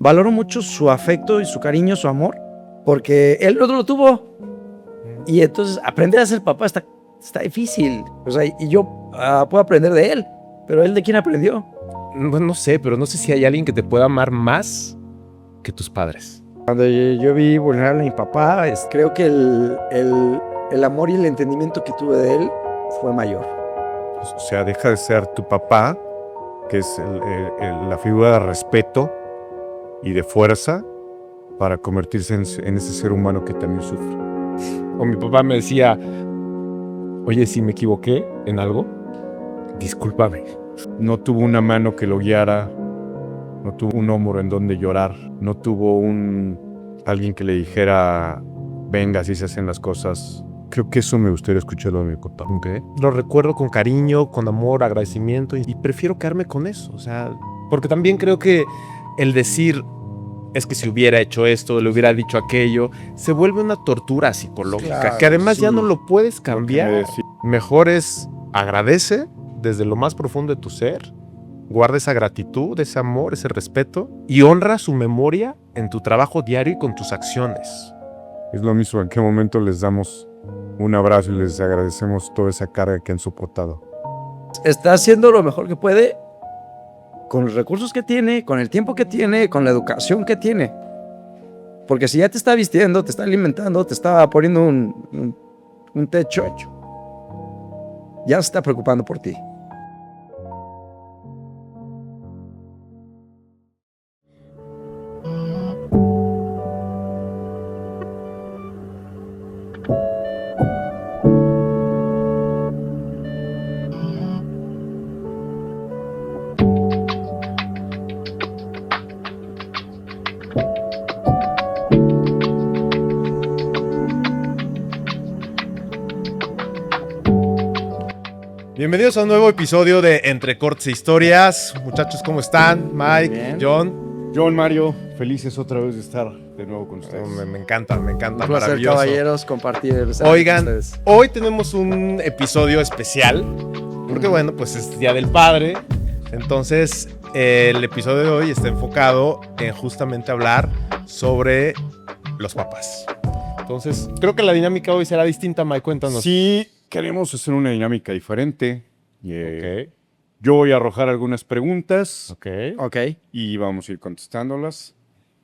valoro mucho su afecto y su cariño, su amor, porque él no lo tuvo. Y entonces aprender a ser papá está difícil. O sea, y yo puedo aprender de él, pero ¿él de quién aprendió? No sé, pero no sé si hay alguien que te pueda amar más que tus padres. Cuando yo vi vulnerable a mi papá, creo que el amor y el entendimiento que tuve de él fue mayor. O sea, deja de ser tu papá, que es la figura de respeto y de fuerza, para convertirse en ese ser humano que también sufre. O mi papá me decía, oye, si me equivoqué en algo, discúlpame. No tuvo una mano que lo guiara, no tuvo un hombro en donde llorar, no tuvo alguien que le dijera, venga, así se hacen las cosas. Creo que eso me gustaría escucharlo de mi papá. Okay. Lo recuerdo con cariño, con amor, agradecimiento y prefiero quedarme con eso. O sea, porque también creo que el decir es que si hubiera hecho esto, le hubiera dicho aquello, se vuelve una tortura psicológica, Claro, que además sí. ya no lo puedes cambiar. Lo que me decía. Mejor es agradece desde lo más profundo de tu ser, guarda esa gratitud, ese amor, ese respeto y honra su memoria en tu trabajo diario y con tus acciones. Es lo mismo, en qué momento les damos un abrazo y les agradecemos toda esa carga que han soportado. Está haciendo lo mejor que puede con los recursos que tiene, con el tiempo que tiene, con la educación que tiene. Porque si ya te está vistiendo, te está alimentando, te está poniendo un techo hecho, ya se está preocupando por ti. Bienvenidos a un nuevo episodio de Entre Cortes e Historias. Muchachos, ¿cómo están? Mike, Bien. John, Mario, felices otra vez de estar de nuevo con ustedes. Me encanta, Un placer, maravilloso. caballeros, compartir. Oigan, ustedes. hoy tenemos un episodio especial, porque bueno, pues es Día del Padre. Entonces, el episodio de hoy está enfocado en justamente hablar sobre los papás. Entonces, creo que la dinámica hoy será distinta, Mike, cuéntanos. Sí, queremos hacer una dinámica diferente. Ok, Yo voy a arrojar algunas preguntas ok. Ok. y vamos a ir contestándolas.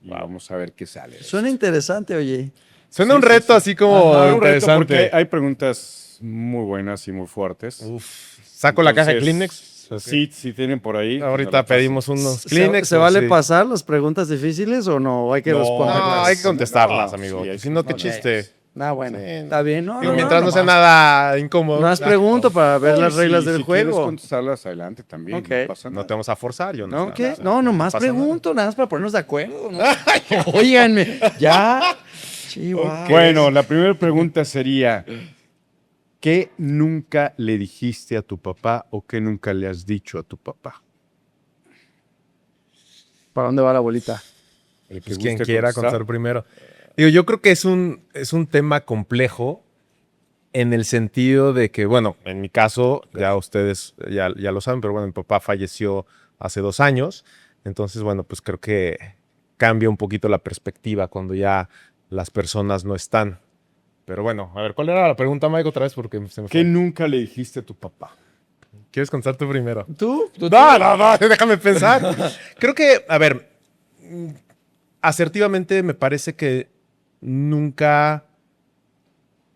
Y Wow. vamos a ver qué sale. Suena interesante, oye. Suena Sí, un sí, reto sí. así como Ajá, un reto, interesante. porque hay preguntas muy buenas y muy fuertes. Uf. ¿Saco la caja de Kleenex? Sí, si tienen por ahí. Ahorita pedimos unos ¿Se, Kleenex. ¿se vale sí. pasar las preguntas difíciles o no? Hay que No, responderlas. No, hay que contestarlas, No, amigo. sí, hay Si que no, qué responderlas. chiste. Bueno, Sí. está bien. No, Digo, no, mientras no sea nomás. nada incómodo. No más pregunto para ver las reglas del Si quieres juego. contestarlas adelante también. Ok. No pasa No nada. te vamos a forzar, yo ¿No? no. ¿Qué? O sea, No, nomás pasa nada. pregunto, nada más para ponernos de acuerdo. ¿No? Óiganme, ya. Chihuahua. Bueno, la primera pregunta sería, ¿qué nunca le dijiste a tu papá o qué nunca le has dicho a tu papá? ¿Para dónde va la bolita? El que Pues quien guste quiera contestar. contestar primero. Digo, yo creo que es un tema complejo en el sentido de que, bueno, en mi caso, ya ustedes ya lo saben, pero bueno, mi papá falleció hace 2 años. Entonces, bueno, pues creo que cambia un poquito la perspectiva cuando ya las personas no están. Pero bueno, a ver, ¿cuál era la pregunta, Mike, otra vez? Porque se me ¿Qué fue. nunca le dijiste a tu papá? ¿Quieres contestar tú primero? ¿Tú? No, déjame pensar. Creo que, a ver, asertivamente me parece que nunca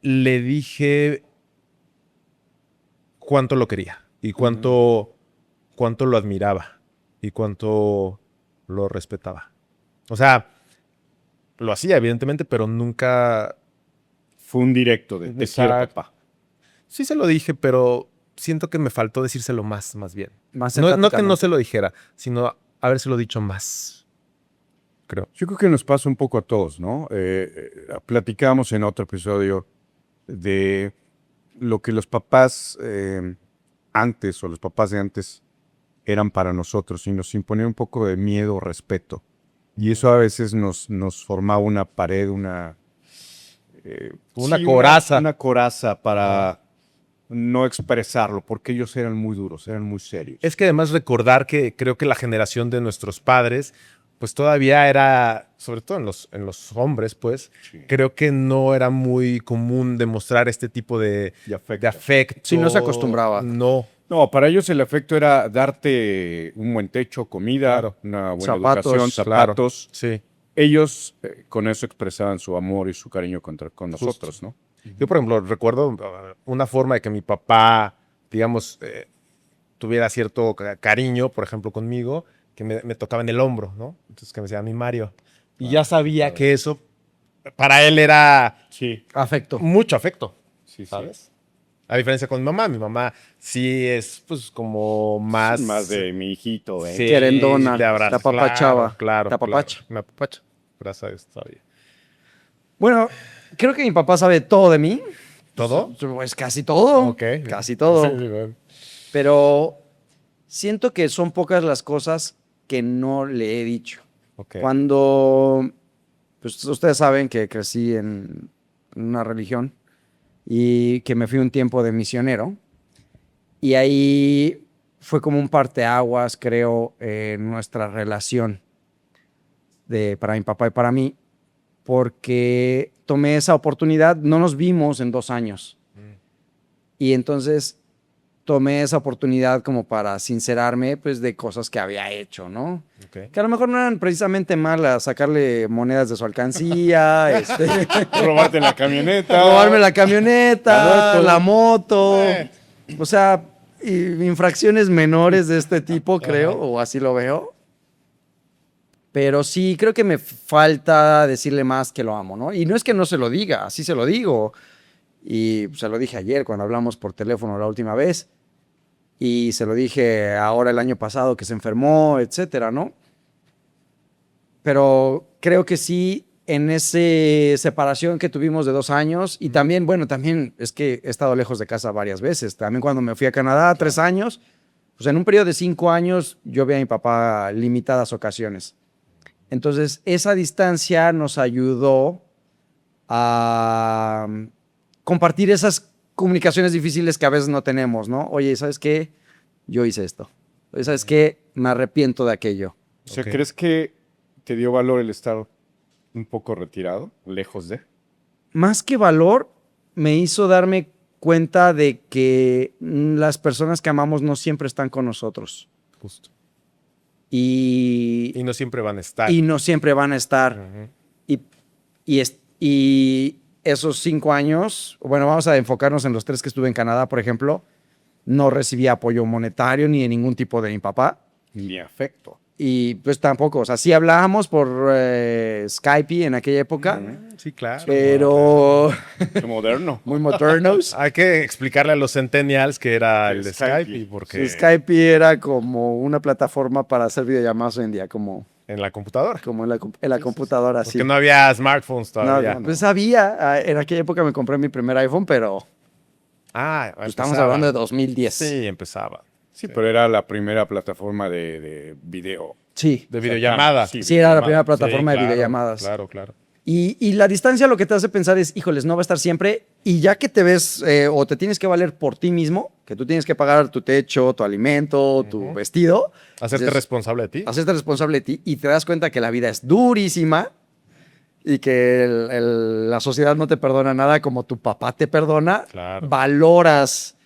le dije cuánto lo quería y cuánto lo admiraba y cuánto lo respetaba. O sea, lo hacía evidentemente, pero nunca... Fue un directo de te quiero, Exacto. papá. Sí se lo dije, pero siento que me faltó decírselo más bien. Más No que no enfáticamente. se lo dijera, sino habérselo dicho más, creo. Yo creo que nos pasa un poco a todos, ¿no? Platicamos en otro episodio de lo que los papás antes o los papás de antes eran para nosotros y nos imponían un poco de miedo o respeto. Y eso a veces nos formaba una pared, una coraza. Una coraza para no expresarlo, porque ellos eran muy duros, eran muy serios. Es que además recordar que creo que la generación de nuestros padres pues todavía era, sobre todo en los hombres, pues, Sí. creo que no era muy común demostrar este tipo de afecto. Sí, no se acostumbraba. No, No, para ellos el afecto era darte un buen techo, comida, Claro. una buena Zapatos, educación, claro. zapatos. Sí. Ellos con eso expresaban su amor y su cariño con nosotros, ¿no? Yo, por ejemplo, recuerdo una forma de que mi papá, digamos, tuviera cierto cariño, por ejemplo, conmigo, que me tocaba en el hombro, ¿no? Entonces, que me decía, mi Mario. Y ya sabía que eso, para él era Sí, Afecto. mucho afecto, sí, ¿sabes? A diferencia con mi mamá sí es, pues, como más... Más de mi hijito, ¿eh? Sí, Querendona, de abrazo. te apapachaba, Claro, te apapacha. claro. Me apapacha. Gracias a Dios todavía. Bueno, creo que mi papá sabe todo de mí. ¿Todo? Pues casi todo. Ok. Casi todo. Sí, bueno. Pero siento que son pocas las cosas que no le he dicho. Ok. Cuando, pues ustedes saben que crecí en una religión y que me fui un tiempo de misionero. Y ahí fue como un parteaguas, creo, en nuestra relación para mi papá y para mí, porque tomé esa oportunidad, no nos vimos en 2 años. Y entonces tomé esa oportunidad como para sincerarme, pues, de cosas que había hecho, ¿no? Ok. Que a lo mejor no eran precisamente malas, sacarle monedas de su alcancía, Robarte la camioneta. robarme la camioneta, la moto, Eh. o sea, infracciones menores de este tipo, creo, o así lo veo. Pero sí, creo que me falta decirle más que lo amo, ¿no? Y no es que no se lo diga, así se lo digo. Y se lo dije ayer cuando hablamos por teléfono la última vez. Y se lo dije ahora el año pasado que se enfermó, etcétera, ¿no? Pero creo que sí, en esa separación que tuvimos de 2 años, y también, bueno, también es que he estado lejos de casa varias veces. También cuando me fui a Canadá, 3 años, pues en un periodo de 5 años yo vi a mi papá limitadas ocasiones. Entonces, esa distancia nos ayudó a compartir esas comunicaciones difíciles que a veces no tenemos, ¿no? Oye, ¿sabes qué? Yo hice esto. Oye, ¿sabes qué? Me arrepiento de aquello. O sea, Ok. ¿crees que te dio valor el estar un poco retirado, lejos de? Más que valor, me hizo darme cuenta de que las personas que amamos no siempre están con nosotros. Justo. Y Y no siempre van a estar. y no siempre van a estar. Ujú. Y esos 5 años, bueno, vamos a enfocarnos en los 3 que estuve en Canadá, por ejemplo, no recibí apoyo monetario ni de ningún tipo de mi papá. Ni afecto. Y pues tampoco, o sea, sí hablábamos por Skype en aquella época, Sí, claro. pero Qué moderno. muy modernos. Hay que explicarle a los centennials que era el de Skype. Skype, porque Skype era como una plataforma para hacer videollamadas hoy en día, como en la computadora. en la computadora, Porque sí. no había smartphones No, todavía. pues había, en aquella época me compré mi primer iPhone, pero estamos empezaba. hablando de 2010. Sí, empezaba. Sí, pero era la primera plataforma de video. Sí. De videollamada. Sí, Sí, era la primera videollamada. plataforma de claro, videollamadas. Claro, claro. Y la distancia lo que te hace pensar es, híjoles, no va a estar siempre. Y ya que te ves o te tienes que valer por ti mismo, que tú tienes que pagar tu techo, tu alimento, tu vestido. Hacerte dices, responsable de ti. hacerte responsable de ti y te das cuenta que la vida es durísima y que la sociedad no te perdona nada como tu papá te perdona. Claro. Valoras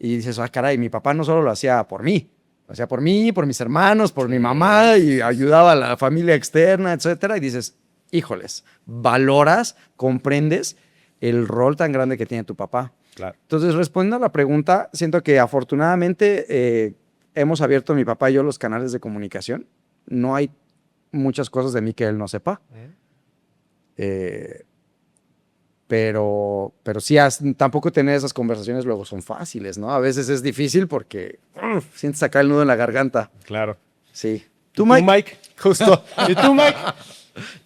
y dices, ah, caray, mi papá no solo lo hacía por mí. Lo hacía por mí, por mis hermanos, por mi mamá y ayudaba a la familia externa, etcétera. Y dices, híjoles, valoras, comprendes el rol tan grande que tiene tu papá. Claro. Entonces, respondiendo a la pregunta, siento que afortunadamente hemos abierto mi papá y yo los canales de comunicación. No hay muchas cosas de mí que él no sepa. Pero sí, tampoco tener esas conversaciones luego son fáciles, ¿no? A veces es difícil porque sientes acá el nudo en la garganta. Claro. Sí. ¿Tú, Mike? Justo. ¿Y tú, Mike?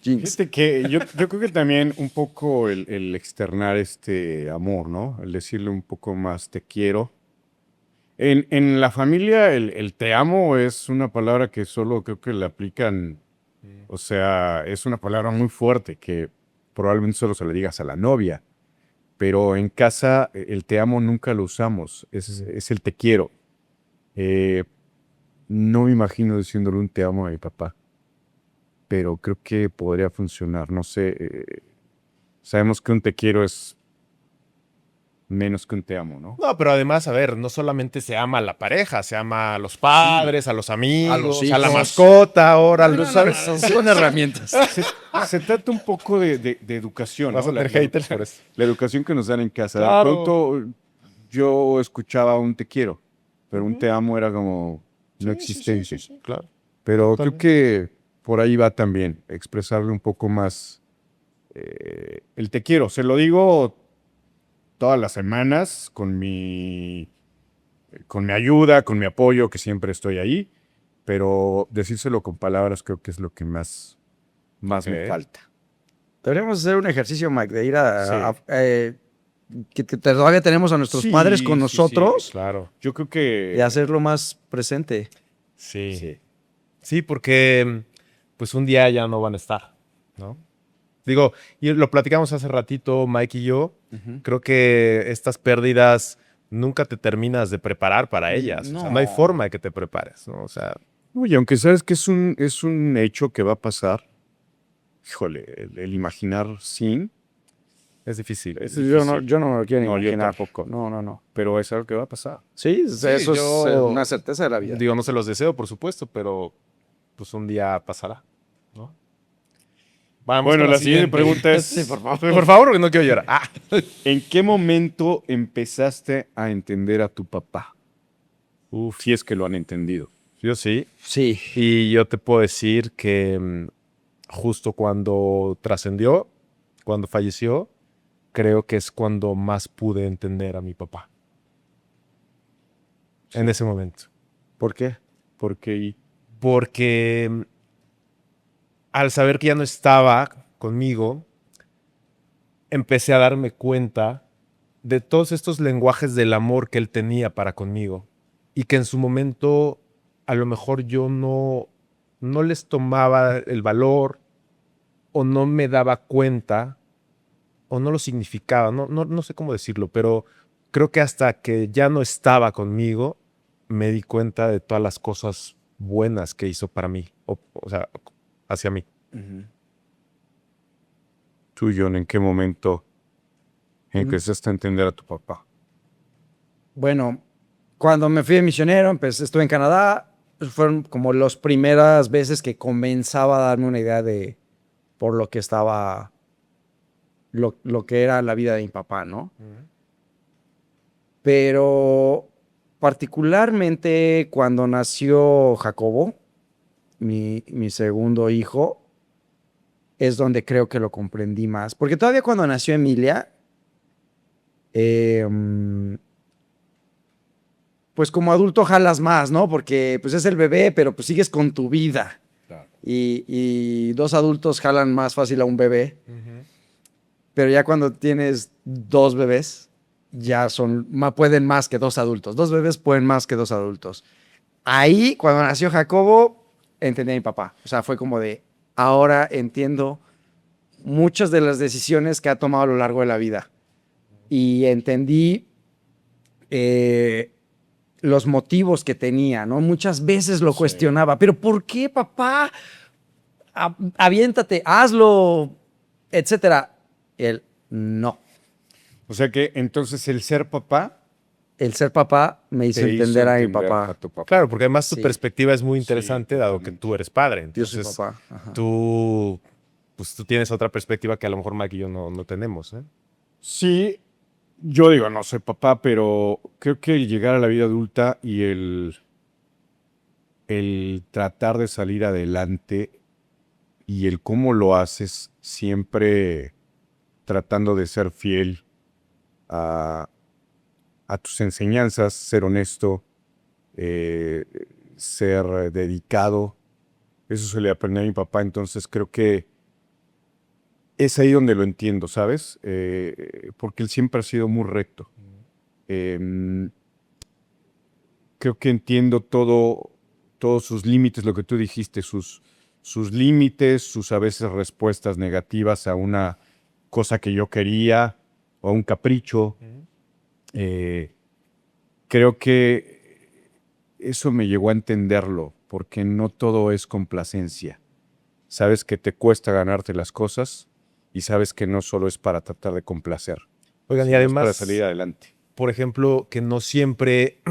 Jinx. Fíjate que yo creo que también un poco el externar este amor, ¿no? El decirle un poco más te quiero. En la familia el te amo es una palabra que solo creo que le aplican, o sea, es una palabra muy fuerte que probablemente solo se le digas a la novia, pero en casa el te amo nunca lo usamos, es el te quiero. No me imagino diciéndole un te amo a mi papá. pero creo que podría funcionar. No sé, sabemos que un te quiero es menos que un te amo, ¿no? No, pero además, a ver, no solamente se ama a la pareja, se ama a los padres, a los amigos, a la hijos. mascota, ahora, No, ¿sabes? son herramientas. Se trata un poco de educación, Vas ¿no? a tener haters por eso. La educación que nos dan en casa. De Claro. pronto yo escuchaba un te quiero, pero un te amo era como no existente. Claro. Pero Totalmente. creo que por ahí va también, expresarle un poco más el te quiero. Se lo digo todas las semanas con mi ayuda, con mi apoyo, que siempre estoy ahí, pero decírselo con palabras creo que es lo que más me Ok. falta. Deberíamos hacer un ejercicio, Mike, de ir Sí. que todavía tenemos a nuestros Sí, padres con sí, nosotros Claro. Yo creo que y hacerlo más presente. Sí. Sí, porque pues un día ya no van a estar, ¿no? Digo, y lo platicamos hace ratito, Mike y yo. Creo que estas pérdidas nunca te terminas de preparar para ellas. O sea, no hay No. forma de que te prepares, ¿no? O sea, Uy, aunque sabes que es un hecho que va a pasar, híjole, el imaginar sin, es difícil. es Yo no, difícil. yo no me lo quiero No, yo imaginar. tampoco. No. Pero es algo que va a pasar. Sí, eso es yo- una certeza de la vida. Digo, no se los deseo, por supuesto, pero pues un día pasará, ¿no? Vamos Bueno, con la siguiente pregunta es, Sí, por favor. Por favor, porque no quiero llorar. Ah. ¿en qué momento empezaste a entender a tu papá? Uf, Si es que lo han entendido. yo sí. Sí. Y yo te puedo decir que justo cuando trascendió, cuando falleció, creo que es cuando más pude entender a mi papá. En ese momento. ¿Por qué? Porque Porque al saber que ya no estaba conmigo, empecé a darme cuenta de todos estos lenguajes del amor que él tenía para conmigo y que en su momento a lo mejor yo no les tomaba el valor o no me daba cuenta o no lo significaba, no sé cómo decirlo, pero creo que hasta que ya no estaba conmigo me di cuenta de todas las cosas buenas que hizo para mí, o sea, hacia mí. tú, John, ¿en qué momento empezaste a entender a tu papá? Bueno, cuando me fui de misionero, estuve en Canadá, fueron como las primeras veces que comenzaba a darme una idea de por lo que estaba, lo que era la vida de mi papá, ¿no? Pero particularmente cuando nació Jacobo, mi segundo hijo, es donde creo que lo comprendí más. Porque todavía cuando nació Emilia, pues como adulto jalas más, ¿no? Porque pues es el bebé, pero pues sigues con tu vida. Claro. Y dos adultos jalan más fácil a un bebé. Pero ya cuando tienes dos bebés, ya pueden más que dos adultos. Dos bebés pueden más que dos adultos. Ahí, cuando nació Jacobo, entendí a mi papá. O sea, fue como de, ahora entiendo muchas de las decisiones que ha tomado a lo largo de la vida. Y entendí los motivos que tenía, ¿no? Muchas veces lo cuestionaba, pero ¿por qué, papá? Aviéntate, hazlo, etcétera. Él, no. O sea que entonces el ser papá El ser papá me hizo te hizo entender a mi entender papá. a tu papá. Claro, porque además tu Sí. perspectiva es muy interesante, dado que totalmente. tú eres padre. Yo soy Entonces, papá. Ajá. tú tienes otra perspectiva que a lo mejor Mike y yo no tenemos, ¿eh? Sí, yo digo, no soy papá, pero creo que el llegar a la vida adulta y el tratar de salir adelante y el cómo lo haces siempre tratando de ser fiel a tus enseñanzas, ser honesto, ser dedicado. Eso se le aprendí a mi papá, entonces creo que es ahí donde lo entiendo, ¿sabes? Porque él siempre ha sido muy recto. Creo que entiendo todos sus límites, lo que tú dijiste, sus límites, sus a veces respuestas negativas a una cosa que yo quería o a un capricho. Creo que eso me llegó a entenderlo, porque no todo es complacencia. sabes que te cuesta ganarte las cosas y sabes que no solo es para tratar de complacer, Oigan, y sino es además, para salir adelante. por ejemplo, que no siempre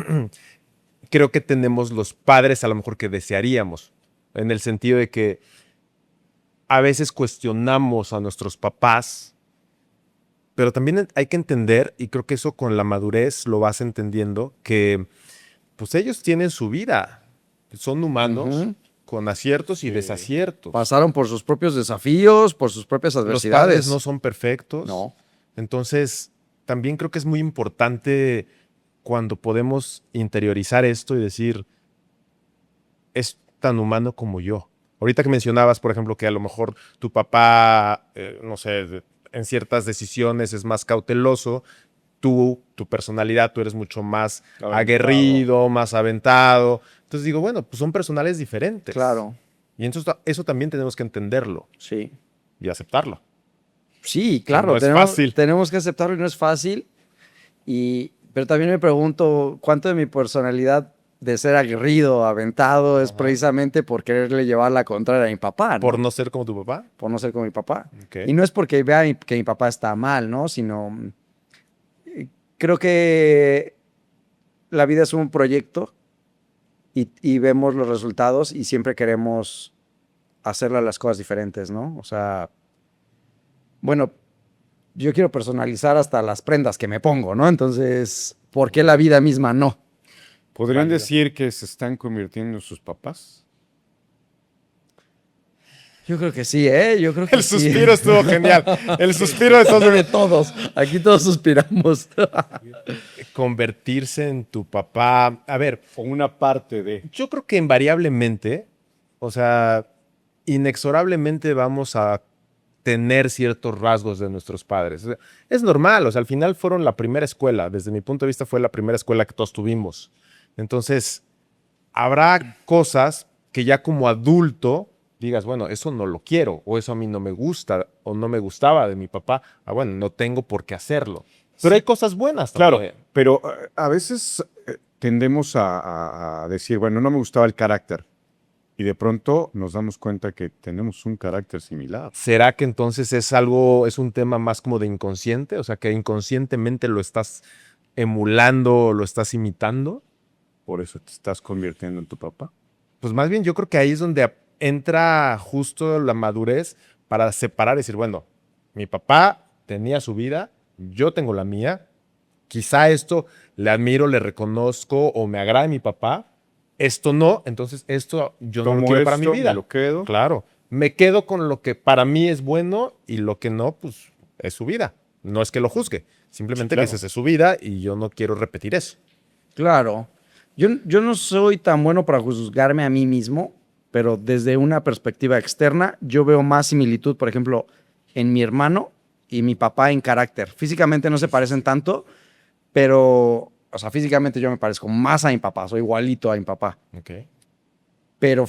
creo que tenemos los padres a lo mejor que desearíamos, en el sentido de que a veces cuestionamos a nuestros papás, pero también hay que entender, y creo que eso con la madurez lo vas entendiendo, que pues ellos tienen su vida, son humanos Ujú. con aciertos y Sí. desaciertos. Pasaron por sus propios desafíos, por sus propias Los adversidades. padres no son perfectos. No. Entonces, también creo que es muy importante cuando podemos interiorizar esto y decir, es tan humano como yo. Ahorita que mencionabas, por ejemplo, que a lo mejor tu papá, no sé, en ciertas decisiones es más cauteloso, tu personalidad, tú eres mucho más Aventado. aguerrido, más aventado. Entonces digo, bueno, pues son personales diferentes. Claro, Y entonces eso también tenemos que entenderlo sí. y aceptarlo. Sí, claro, No es fácil. tenemos que aceptarlo y no es fácil. Pero también me pregunto cuánto de mi personalidad de ser aguerrido, aventado, es precisamente por quererle llevar la contraria a mi papá, ¿no? Por no ser como tu papá. Por no ser como mi papá. Ok. Y no es porque vea que mi papá está mal, ¿no? Sino creo que la vida es un proyecto y vemos los resultados y siempre queremos hacerle las cosas diferentes, ¿no? O sea, bueno, yo quiero personalizar hasta las prendas que me pongo, ¿no? Entonces, ¿por qué la vida misma no? ¿Podrían Válido. decir que se están convirtiendo en sus papás? Yo creo que sí, ¿eh? Yo creo que El sí. suspiro estuvo genial. El suspiro de todos. de todos. Aquí todos suspiramos. Convertirse en tu papá. A ver, O una parte de... yo creo que invariablemente, o sea, inexorablemente vamos a tener ciertos rasgos de nuestros padres. O sea, es normal, o sea, al final fueron la primera escuela. Desde mi punto de vista fue la primera escuela que todos tuvimos. Entonces, habrá cosas que ya como adulto digas, bueno, eso no lo quiero, o eso a mí no me gusta, o no me gustaba de mi papá. Ah, bueno, no tengo por qué hacerlo. Pero hay cosas buenas Claro, también. pero a veces tendemos a decir, bueno, no me gustaba el carácter. Y de pronto nos damos cuenta que tenemos un carácter similar. ¿Será que entonces es algo, es un tema más como de inconsciente? O sea, que inconscientemente lo estás emulando, lo estás imitando. Por eso te estás convirtiendo en tu papá. Pues más bien yo creo que ahí es donde entra justo la madurez para separar y decir, bueno, mi papá tenía su vida, yo tengo la mía, quizá esto le admiro, le reconozco o me agrada de mi papá, esto no, entonces esto yo no lo Tomo quiero para mi esto, vida. me lo quedo. Claro, me quedo con lo que para mí es bueno y lo que no, pues es su vida. No es que lo juzgue, simplemente Sí, claro. que dices, es su vida y yo no quiero repetir eso. Claro. Yo no soy tan bueno para juzgarme a mí mismo, pero desde una perspectiva externa, yo veo más similitud, por ejemplo, en mi hermano y mi papá en carácter. Físicamente no se parecen tanto, pero, o sea, físicamente yo me parezco más a mi papá, soy igualito a mi papá. Ok. Pero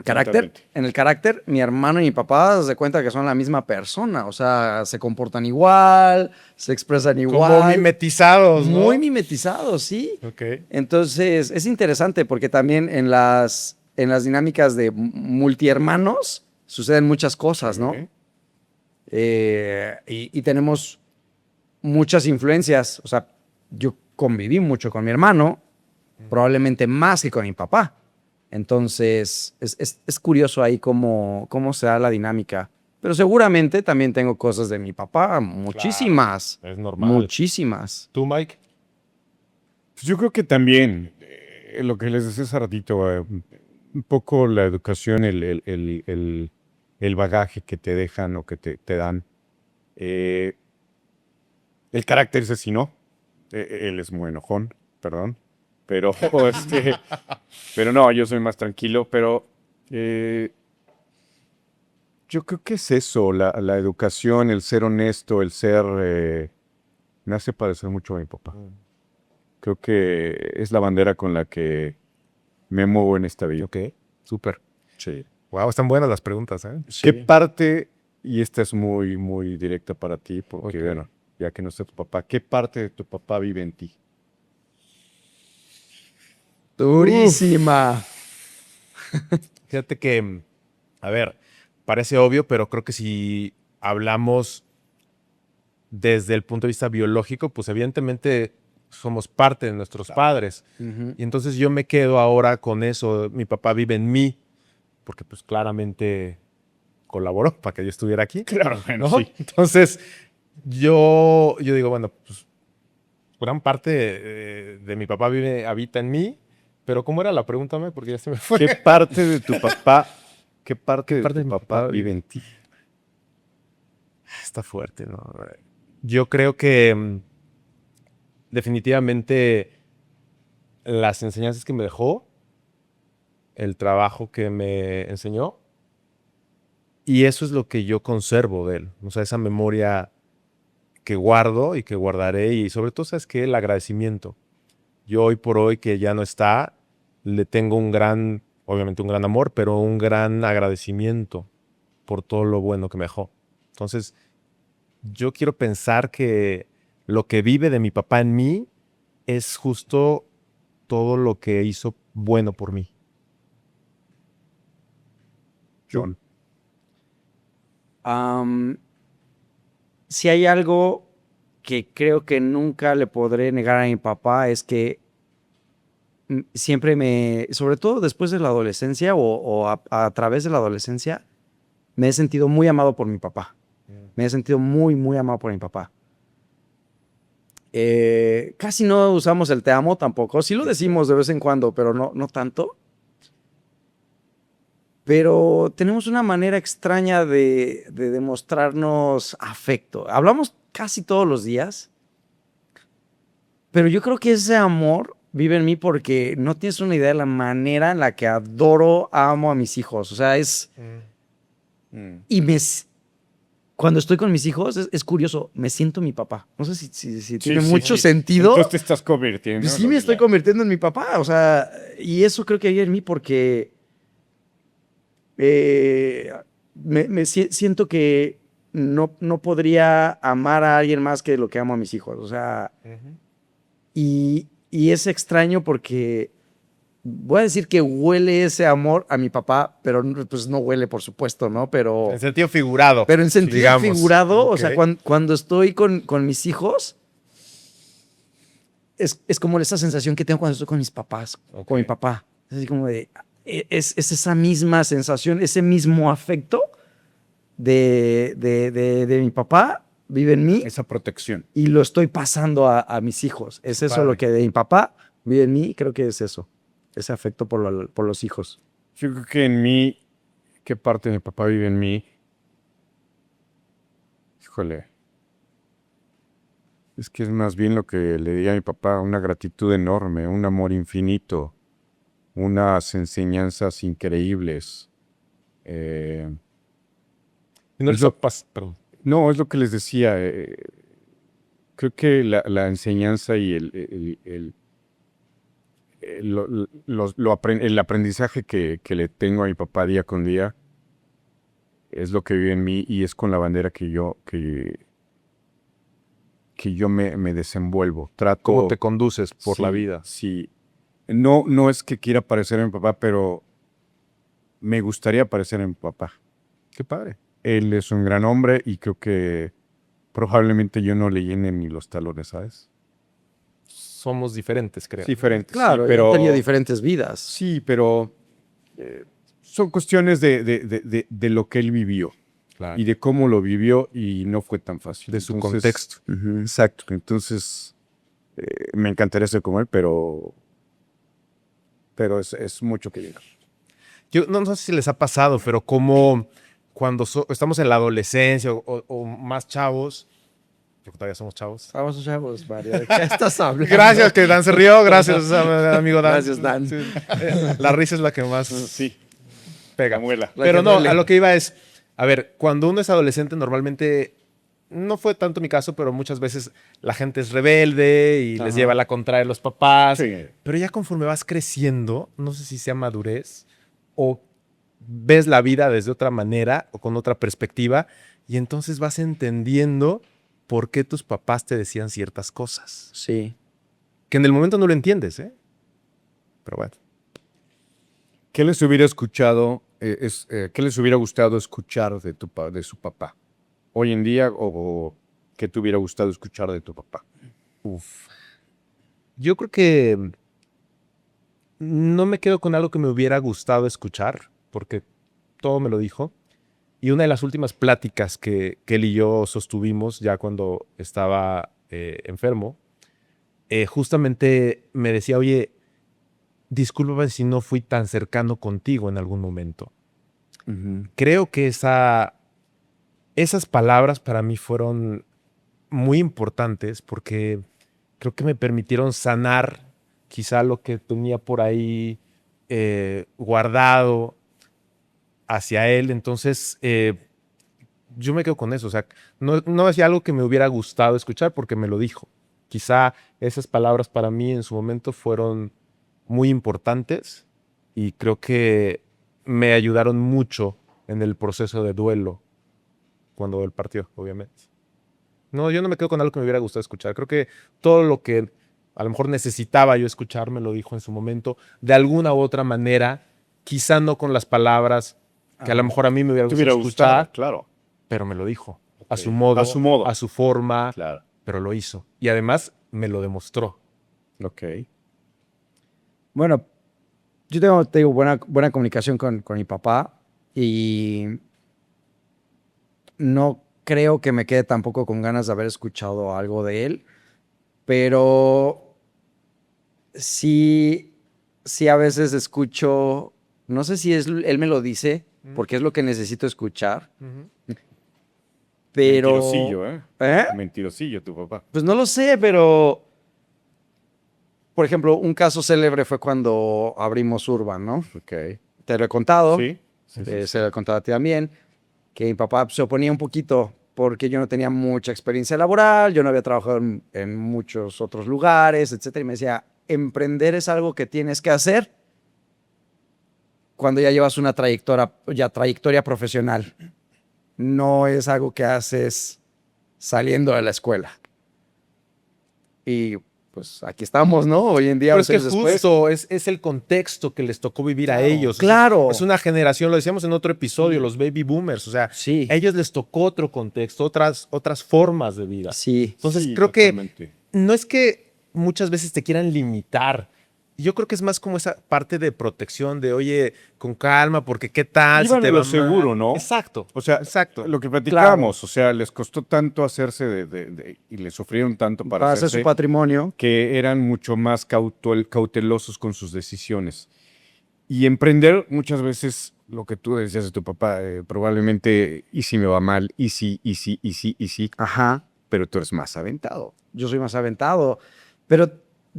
carácter, Totalmente. en el carácter, mi hermano y mi papá se cuenta que son la misma persona, o sea, se comportan igual, se expresan igual. Como mimetizados, ¿no? Muy mimetizados, sí. Ok. Entonces, es interesante porque también en las dinámicas de multihermanos suceden muchas cosas, ¿no? Ok. Y tenemos muchas influencias. O sea, yo conviví mucho con mi hermano, probablemente más que con mi papá. Entonces, es curioso ahí cómo se da la dinámica. Pero seguramente también tengo cosas de mi papá, muchísimas. es normal. Muchísimas. ¿Tú, Mike? Pues yo creo que también, lo que les decía hace ratito, un poco la educación, el bagaje que te dejan o que te dan. El carácter ese sí no. Él es muy enojón, perdón. Pero, pero no, yo soy más tranquilo. Pero yo creo que es eso, la educación, el ser honesto, el ser... me hace parecer mucho a mi papá. Creo que es la bandera con la que me muevo en esta vida. Ok, súper. Sí. Wow, están buenas las preguntas, ¿eh? ¿Qué parte, y esta es muy, muy directa para ti, porque Ok. bueno, ya que no está tu papá, ¿qué parte de tu papá vive en ti? Durísima. Fíjate que, a ver, parece obvio, pero creo que si hablamos desde el punto de vista biológico, pues evidentemente somos parte de nuestros padres. Y entonces yo me quedo ahora con eso. Mi papá vive en mí, porque pues claramente colaboró para que yo estuviera aquí. Claro, bueno, ¿no? sí. Entonces yo digo, bueno, pues gran parte de mi papá habita en mí, pero ¿cómo era la pregunta? Porque ya se me fue. ¿Qué parte de tu papá, qué parte de parte tu de mi papá papá vive en ti? Está fuerte, ¿no? Yo creo que definitivamente las enseñanzas que me dejó, el trabajo que me enseñó, y eso es lo que yo conservo de él. O sea, esa memoria que guardo y que guardaré, y sobre todo, ¿sabes qué? El agradecimiento. Yo hoy por hoy que ya no está, le tengo obviamente un gran amor, pero un gran agradecimiento por todo lo bueno que me dejó. Entonces, yo quiero pensar que lo que vive de mi papá en mí es justo todo lo que hizo bueno por mí. John. Si hay algo que creo que nunca le podré negar a mi papá es que siempre sobre todo después de la adolescencia o a través de la adolescencia, me he sentido muy amado por mi papá. Me he sentido muy, muy amado por mi papá. Casi no usamos el te amo tampoco. Sí lo decimos de vez en cuando, pero no tanto. Pero tenemos una manera extraña de demostrarnos afecto. Hablamos casi todos los días, pero yo creo que ese amor vive en mí porque no tienes una idea de la manera en la que amo a mis hijos. O sea, y cuando estoy con mis hijos, es curioso, me siento mi papá. No sé si tiene mucho sentido. Entonces te estás convirtiendo. Sí, me estoy convirtiendo en mi papá. O sea, y eso creo que vive en mí porque siento que no podría amar a alguien más que lo que amo a mis hijos. O sea, y es extraño porque voy a decir que huele ese amor a mi papá, pero pues no huele, por supuesto, ¿no? Pero En sentido figurado. Pero en sentido digamos. figurado, Okay. o sea, cuando estoy con mis hijos, es como esa sensación que tengo cuando estoy con mis papás, con mi papá. Es así como de, es esa misma sensación, ese mismo afecto de mi papá vive en mí. Esa protección. Y lo estoy pasando a mis hijos. Es eso lo que de mi papá vive en mí, creo que es eso. Ese afecto por los hijos. Yo creo que en mí, ¿qué parte de mi papá vive en mí? Híjole. Es que es más bien lo que le di a mi papá, una gratitud enorme, un amor infinito, unas enseñanzas increíbles. No, no, es lo que les decía. Creo que la enseñanza y el aprendizaje que le tengo a mi papá día con día es lo que vive en mí y es con la bandera que yo me desenvuelvo. ¿Cómo te conduces por la vida? Sí. No es que quiera parecer a mi papá, pero me gustaría parecer a mi papá. Qué padre. Él es un gran hombre y creo que probablemente yo no le llene ni los talones, ¿sabes? Somos diferentes, creo. Diferentes. Claro, sí, pero he tenido diferentes vidas. Sí, pero son cuestiones de lo que él vivió. Claro. Y de cómo lo vivió y no fue tan fácil. De su contexto. Exacto. Entonces, me encantaría ser como él, pero es mucho que llegar. Yo no sé si les ha pasado, pero como cuando estamos en la adolescencia o más chavos, yo todavía somos chavos. Vamos, chavos, María. ¿De qué estás hablando? Gracias, que Dan se rió. Gracias, amigo Dan. Gracias, Dan. Sí. La risa es la que más pega. Muela. Pero no, a lo que iba es, a ver, cuando uno es adolescente normalmente, no fue tanto mi caso, pero muchas veces la gente es rebelde y les lleva la contraria a los papás. Sí. Pero ya conforme vas creciendo, no sé si sea madurez o ves la vida desde otra manera o con otra perspectiva y entonces vas entendiendo por qué tus papás te decían ciertas cosas. Sí. Que en el momento no lo entiendes, ¿eh? Pero bueno. ¿Qué les hubiera escuchado, qué les hubiera gustado escuchar de su papá hoy en día o qué te hubiera gustado escuchar de tu papá? Yo creo que no me quedo con algo que me hubiera gustado escuchar, porque todo me lo dijo. Y una de las últimas pláticas que él y yo sostuvimos ya cuando estaba enfermo, justamente me decía, oye, discúlpame si no fui tan cercano contigo en algún momento. Creo que esas palabras para mí fueron muy importantes porque creo que me permitieron sanar quizá lo que tenía por ahí guardado hacia él. Entonces, yo me quedo con eso. O sea, no decía algo que me hubiera gustado escuchar porque me lo dijo. Quizá esas palabras para mí en su momento fueron muy importantes y creo que me ayudaron mucho en el proceso de duelo cuando él partió, obviamente. No, yo no me quedo con algo que me hubiera gustado escuchar. Creo que todo lo que a lo mejor necesitaba yo escuchar me lo dijo en su momento, de alguna u otra manera, quizá no con las palabras que a lo mejor a mí me hubiera gustado escuchar, claro. pero me lo dijo. Ok. A su modo, A su forma, Claro. pero lo hizo. Y además me lo demostró. Ok. Bueno, yo tengo buena comunicación con mi papá y no creo que me quede tampoco con ganas de haber escuchado algo de él, pero sí a veces escucho, no sé si él me lo dice, porque es lo que necesito escuchar, pero... Mentirosillo, ¿eh? ¿Eh? Mentirosillo tu papá. Pues no lo sé, pero... Por ejemplo, un caso célebre fue cuando abrimos Urban, ¿no? Ok. Te lo he contado, Sí. se lo he contado a ti también, que mi papá se oponía un poquito porque yo no tenía mucha experiencia laboral, yo no había trabajado en muchos otros lugares, etcétera, y me decía, emprender es algo que tienes que hacer cuando ya llevas una trayectoria profesional. No es algo que haces saliendo de la escuela. Y pues aquí estamos, ¿no? Hoy en día, Pero es que 6 años después. justo es el contexto que les tocó vivir a ellos. Claro. Es una generación, lo decíamos en otro episodio, los baby boomers. O sea, Sí. a ellos les tocó otro contexto, otras formas de vida. Sí. Entonces, Sí, creo totalmente. que no es que muchas veces te quieran limitar. Yo creo que es más como esa parte de protección de, oye, con calma, porque qué tal Iban te a lo va mal? seguro, ¿no? Exacto. O sea, exacto. lo que platicamos, o sea, les costó tanto hacerse y les sufrieron tanto para hacer hacerse su patrimonio. que eran mucho más cautelosos con sus decisiones. Y emprender muchas veces, lo que tú decías de tu papá, probablemente, y si me va mal, y sí, Ajá. pero tú eres más aventado. Yo soy más aventado. Pero,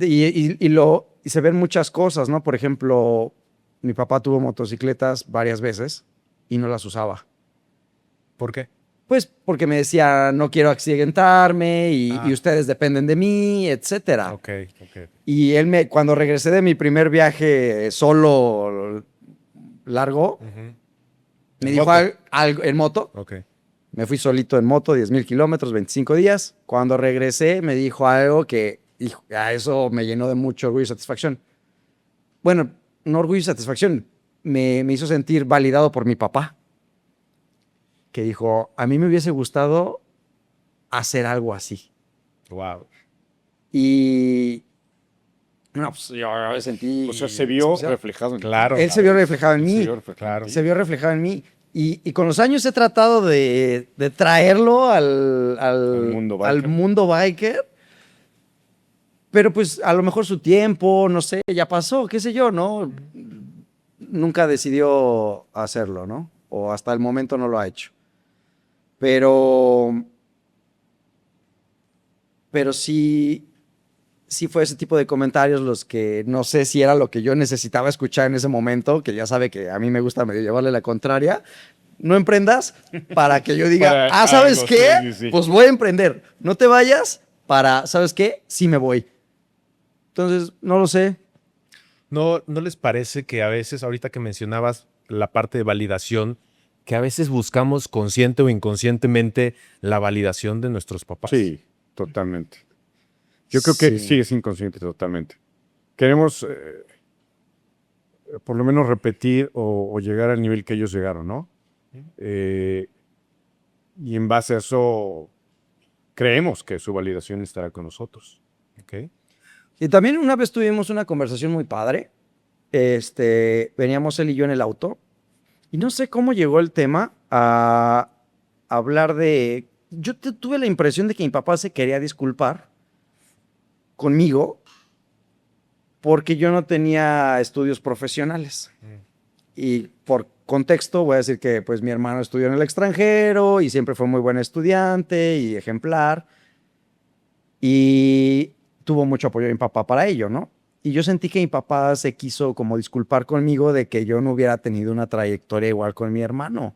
y se ven muchas cosas, ¿no? Por ejemplo, mi papá tuvo motocicletas varias veces y no las usaba. ¿Por qué? Pues porque me decía, no quiero accidentarme y ustedes dependen de mí, etcétera. Ok. Y cuando regresé de mi primer viaje solo largo, me dijo algo en moto. Ok. Me fui solito en moto, 10,000 kilómetros, 25 días. Cuando regresé, me dijo algo que, hijo, eso me llenó de mucho orgullo y satisfacción. Bueno, no orgullo y satisfacción, me hizo sentir validado por mi papá, que dijo, a mí me hubiese gustado hacer algo así. Wow. Y no, pues yo me sentí... O sea, se vio especial. reflejado en Claro. Él se vio reflejado en Él se mí. vio reflejado en ti. Se vio reflejado en mí. Y con los años he tratado de traerlo al mundo biker. Pero pues a lo mejor su tiempo, no sé, ya pasó, qué sé yo, ¿no? Nunca decidió hacerlo, ¿no? O hasta el momento no lo ha hecho. Pero sí fue ese tipo de comentarios los que no sé si era lo que yo necesitaba escuchar en ese momento, que ya sabe que a mí me gusta medio llevarle la contraria. No emprendas para que yo diga, ¿sabes algo, qué? sí. Pues voy a emprender. No te vayas para, ¿sabes qué? Sí me voy. Entonces, no lo sé. ¿No les parece que a veces, ahorita que mencionabas la parte de validación, que a veces buscamos consciente o inconscientemente la validación de nuestros papás? Sí, totalmente. Yo creo que sí es inconsciente totalmente. Queremos por lo menos repetir o llegar al nivel que ellos llegaron, ¿no? Y en base a eso creemos que su validación estará con nosotros. Ok. Y también una vez tuvimos una conversación muy padre. Veníamos él y yo en el auto y no sé cómo llegó el tema a hablar de... tuve la impresión de que mi papá se quería disculpar conmigo porque yo no tenía estudios profesionales. Y por contexto voy a decir que pues mi hermano estudió en el extranjero y siempre fue muy buen estudiante y ejemplar. Y tuvo mucho apoyo de mi papá para ello, ¿no? Y yo sentí que mi papá se quiso como disculpar conmigo de que yo no hubiera tenido una trayectoria igual con mi hermano.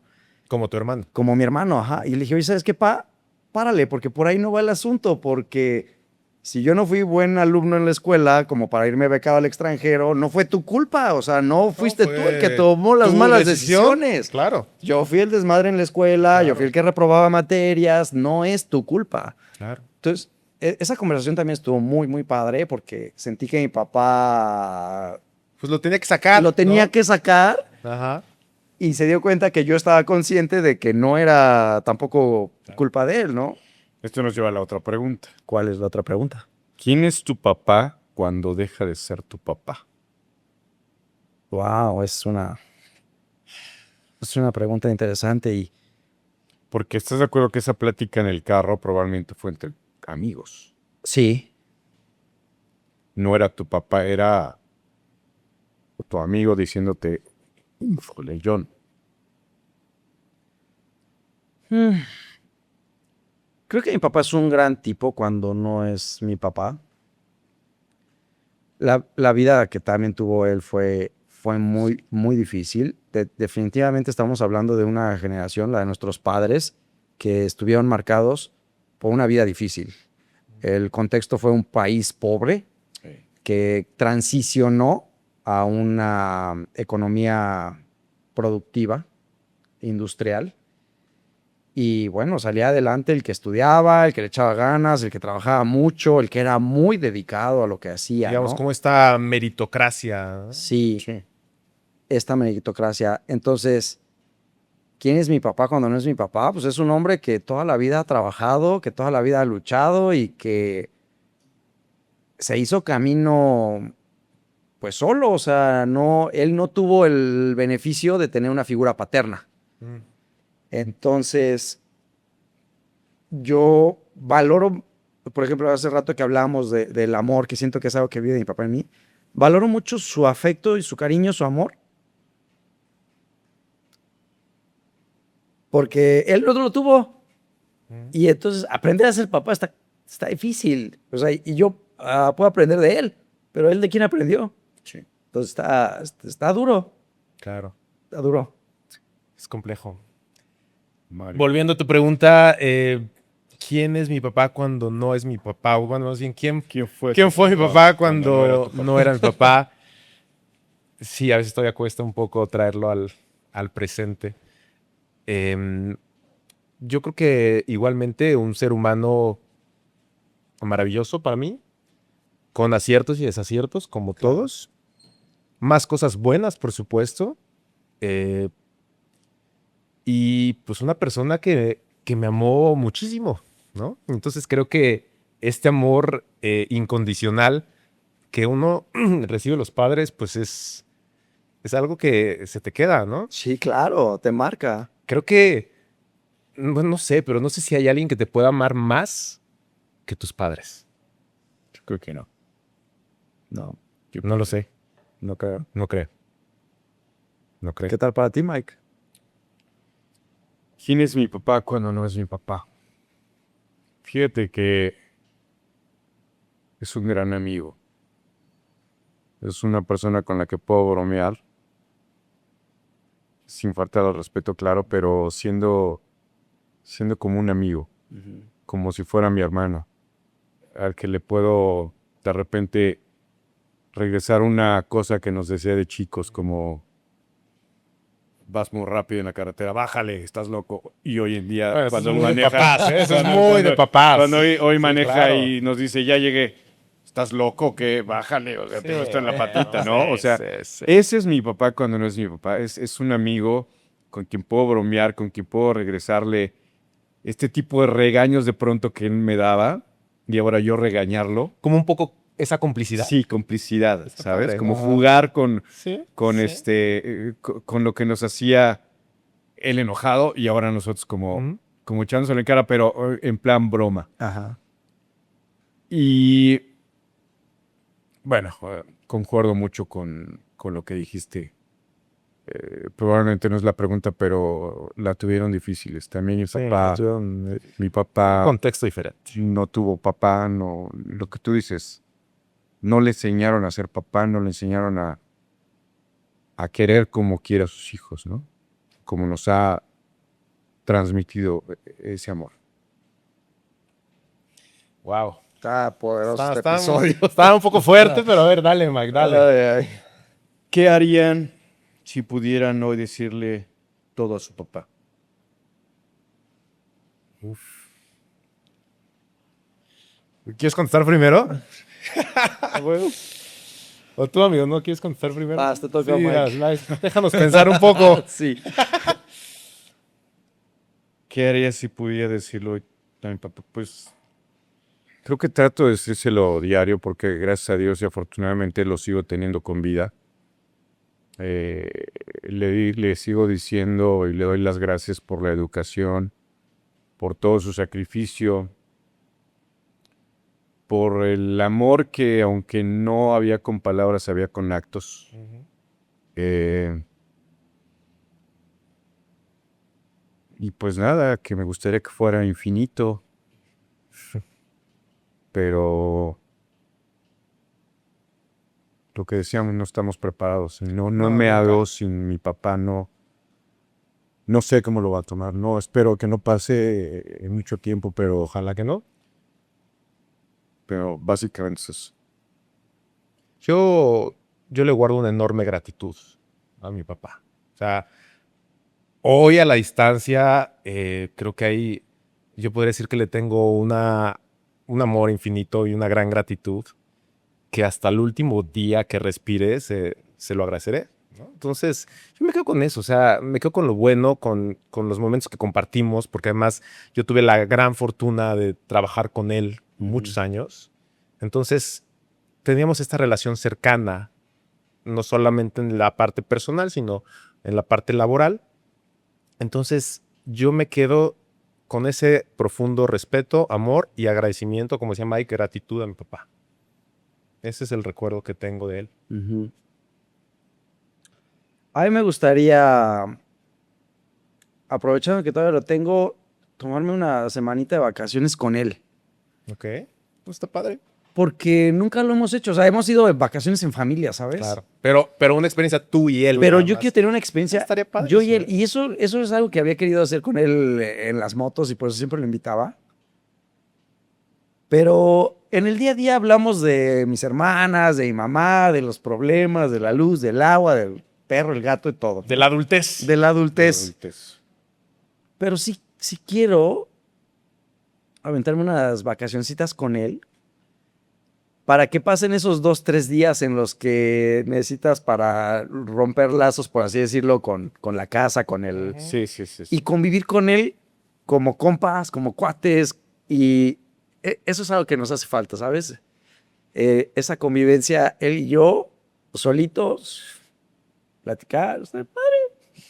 Como tu hermano. Como mi hermano, ajá. Y le dije, oye, ¿sabes qué, pa? Párale, porque por ahí no va el asunto, porque si yo no fui buen alumno en la escuela como para irme becado al extranjero, no fue tu culpa, o sea, no fuiste tú el que tomó las tu malas decisión. decisiones. Claro. Yo fui el desmadre en la escuela, yo fui el que reprobaba materias, no es tu culpa. Claro. Entonces, esa conversación también estuvo muy, muy padre porque sentí que mi papá Pues lo tenía que sacar. lo tenía ¿no? que sacar Ajá. y se dio cuenta que yo estaba consciente de que no era tampoco culpa de él, ¿no? Esto nos lleva a la otra pregunta. ¿Cuál es la otra pregunta? ¿Quién es tu papá cuando deja de ser tu papá? Wow, es una pregunta interesante y Porque estás de acuerdo que esa plática en el carro probablemente fue entre amigos. sí, No era tu papá, era tu amigo diciéndote, híjole, John. creo que mi papá es un gran tipo cuando no es mi papá. La vida que también tuvo él fue muy, muy difícil. Definitivamente estamos hablando de una generación, la de nuestros padres, que estuvieron marcados por una vida difícil. El contexto fue un país pobre que transicionó a una economía productiva, industrial. Y bueno, salía adelante el que estudiaba, el que le echaba ganas, el que trabajaba mucho, el que era muy dedicado a lo que hacía, Digamos, ¿no? como esta meritocracia. Sí, esta meritocracia. Entonces, ¿quién es mi papá cuando no es mi papá? Pues es un hombre que toda la vida ha trabajado, que toda la vida ha luchado y que se hizo camino pues solo, o sea, él no tuvo el beneficio de tener una figura paterna. Entonces, yo valoro, por ejemplo, hace rato que hablábamos del amor, que siento que es algo que vive mi papá en mí, valoro mucho su afecto y su cariño, su amor, porque él no lo tuvo. Y entonces aprender a ser papá está difícil. O sea, y yo puedo aprender de él, pero él de quién aprendió. Sí. Entonces está duro, Claro. está duro. Es complejo. Mario. Volviendo a tu pregunta, ¿quién es mi papá cuando no es mi papá? O bueno, más bien, ¿quién fue fue mi papá cuando no no era mi papá? Sí, a veces todavía cuesta un poco traerlo al presente. Yo creo que igualmente un ser humano maravilloso para mí, con aciertos y desaciertos, como todos. Más cosas buenas, por supuesto. Y pues una persona que me amó muchísimo, ¿no? Entonces creo que este amor incondicional que uno recibe de los padres, pues es algo que se te queda, ¿no? Sí, claro, te marca. Creo que, bueno, no sé, pero no sé si hay alguien que te pueda amar más que tus padres. Yo creo que no. No, No lo sé, no creo. no creo. No creo. ¿Qué tal para ti, Mike? ¿Quién es mi papá cuando no es mi papá? Fíjate que es un gran amigo. Es una persona con la que puedo bromear, sin faltar al respeto, claro, pero siendo como un amigo, como si fuera mi hermano, al que le puedo de repente regresar una cosa que nos decía de chicos, como vas muy rápido en la carretera, bájale, estás loco. Y hoy en día, Bueno, eso cuando es muy de maneja, papás, ¿eh? Eso es muy de papás. Cuando hoy Sí, maneja claro. y nos dice, ya llegué, ¿estás loco? ¿Qué? Bájale, o sea, te gusta en la patita, Sí, ¿no? O sea, sí. ese es mi papá cuando no es mi papá. Es un amigo con quien puedo bromear, con quien puedo regresarle este tipo de regaños de pronto que él me daba y ahora yo regañarlo. Como un poco esa complicidad. Sí, complicidad, Está ¿sabes? padre, Como ¿no? jugar Sí. con sí. con lo que nos hacía él enojado y ahora nosotros Ujú. como echándoselo en cara, pero en plan broma. Ajá. Y bueno, concuerdo mucho con lo que dijiste. Probablemente no es la pregunta, pero la tuvieron difíciles. También Sí, tuvieron mi papá contexto diferente. no tuvo papá, no, lo que tú dices, no le enseñaron a ser papá, no le enseñaron a querer como quiere a sus hijos, ¿no? Como nos ha transmitido ese amor. Wow. Está poderoso este Está, episodio. está un poco fuerte, pero a ver, dale, Mike, dale. Ay, ay. ¿Qué harían si pudieran hoy decirle todo a su papá? ¿Quieres contestar primero? O tú, amigo, ¿no quieres contestar primero? Vas, te toca, Sí, Mike. déjanos pensar un poco. Sí. ¿Qué haría si pudiera decirlo hoy a mi papá? Pues creo que trato de decírselo diario porque gracias a Dios y afortunadamente lo sigo teniendo con vida. Le sigo diciendo y le doy las gracias por la educación, por todo su sacrificio, por el amor que aunque no había con palabras, había con actos. Y pues nada, que me gustaría que fuera infinito, pero lo que decíamos, no estamos preparados. No me nunca. hago sin mi papá, no sé cómo lo va a tomar. No, espero que no pase en mucho tiempo, pero Ojalá que no. pero básicamente es eso. Yo le guardo una enorme gratitud a mi papá. O sea, hoy a la distancia, creo que ahí yo podría decir que le tengo un amor infinito y una gran gratitud que hasta el último día que respire se lo agradeceré, ¿no? Entonces, yo me quedo con eso, o sea, me quedo con lo bueno, con los momentos que compartimos, porque además yo tuve la gran fortuna de trabajar con él muchos años. Entonces, teníamos esta relación cercana, no solamente en la parte personal, sino en la parte laboral. Entonces, yo me quedo con ese profundo respeto, amor y agradecimiento, como decía Mike, gratitud a mi papá. Ese es el recuerdo que tengo de él. Ujú. A mí me gustaría, aprovechando que todavía lo tengo, tomarme una semanita de vacaciones con él. Ok, pues está padre. Porque nunca lo hemos hecho. O sea, hemos ido de vacaciones en familia, ¿sabes? Claro. Pero una experiencia tú y él. Pero nada yo más. quiero tener una experiencia. Estaría padre Yo y eso, él. Y eso es algo que había querido hacer con él en las motos y por eso siempre lo invitaba. Pero en el día a día hablamos de mis hermanas, de mi mamá, de los problemas, de la luz, del agua, del perro, el gato, de todo. De la adultez. De la adultez. Pero sí quiero aventarme unas vacacioncitas con él para que pasen esos 2, 3 días en los que necesitas para romper lazos, por así decirlo, con la casa, con el... Sí. Y convivir con él como compas, como cuates. Y eso es algo que nos hace falta, ¿sabes? Esa convivencia, él y yo, solitos, platicar, está padre,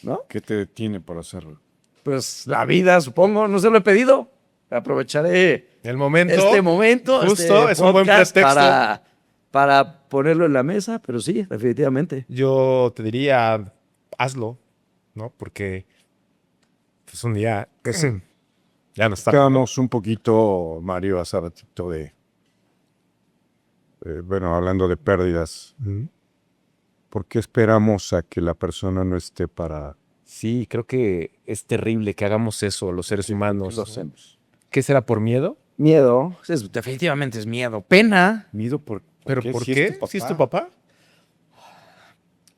¿no? ¿Qué te detiene por hacerlo? Pues la vida, supongo, no se lo he pedido. Aprovecharé El momento. este momento, Justo, este es un buen podcast pretexto. para ponerlo en la mesa, pero sí, definitivamente. Yo te diría, hazlo, ¿no? Porque pues un día ya no está. Quedamos un poquito, Mario, hace ratito bueno, hablando de pérdidas. ¿Por qué esperamos a que la persona no esté para... Sí, creo que es terrible que hagamos eso los seres humanos. Lo hacemos. ¿Qué será por miedo? Miedo, definitivamente es miedo. Pena, Miedo por... ¿Pero por Si qué? es tu papá. ¿Sí es tu papá?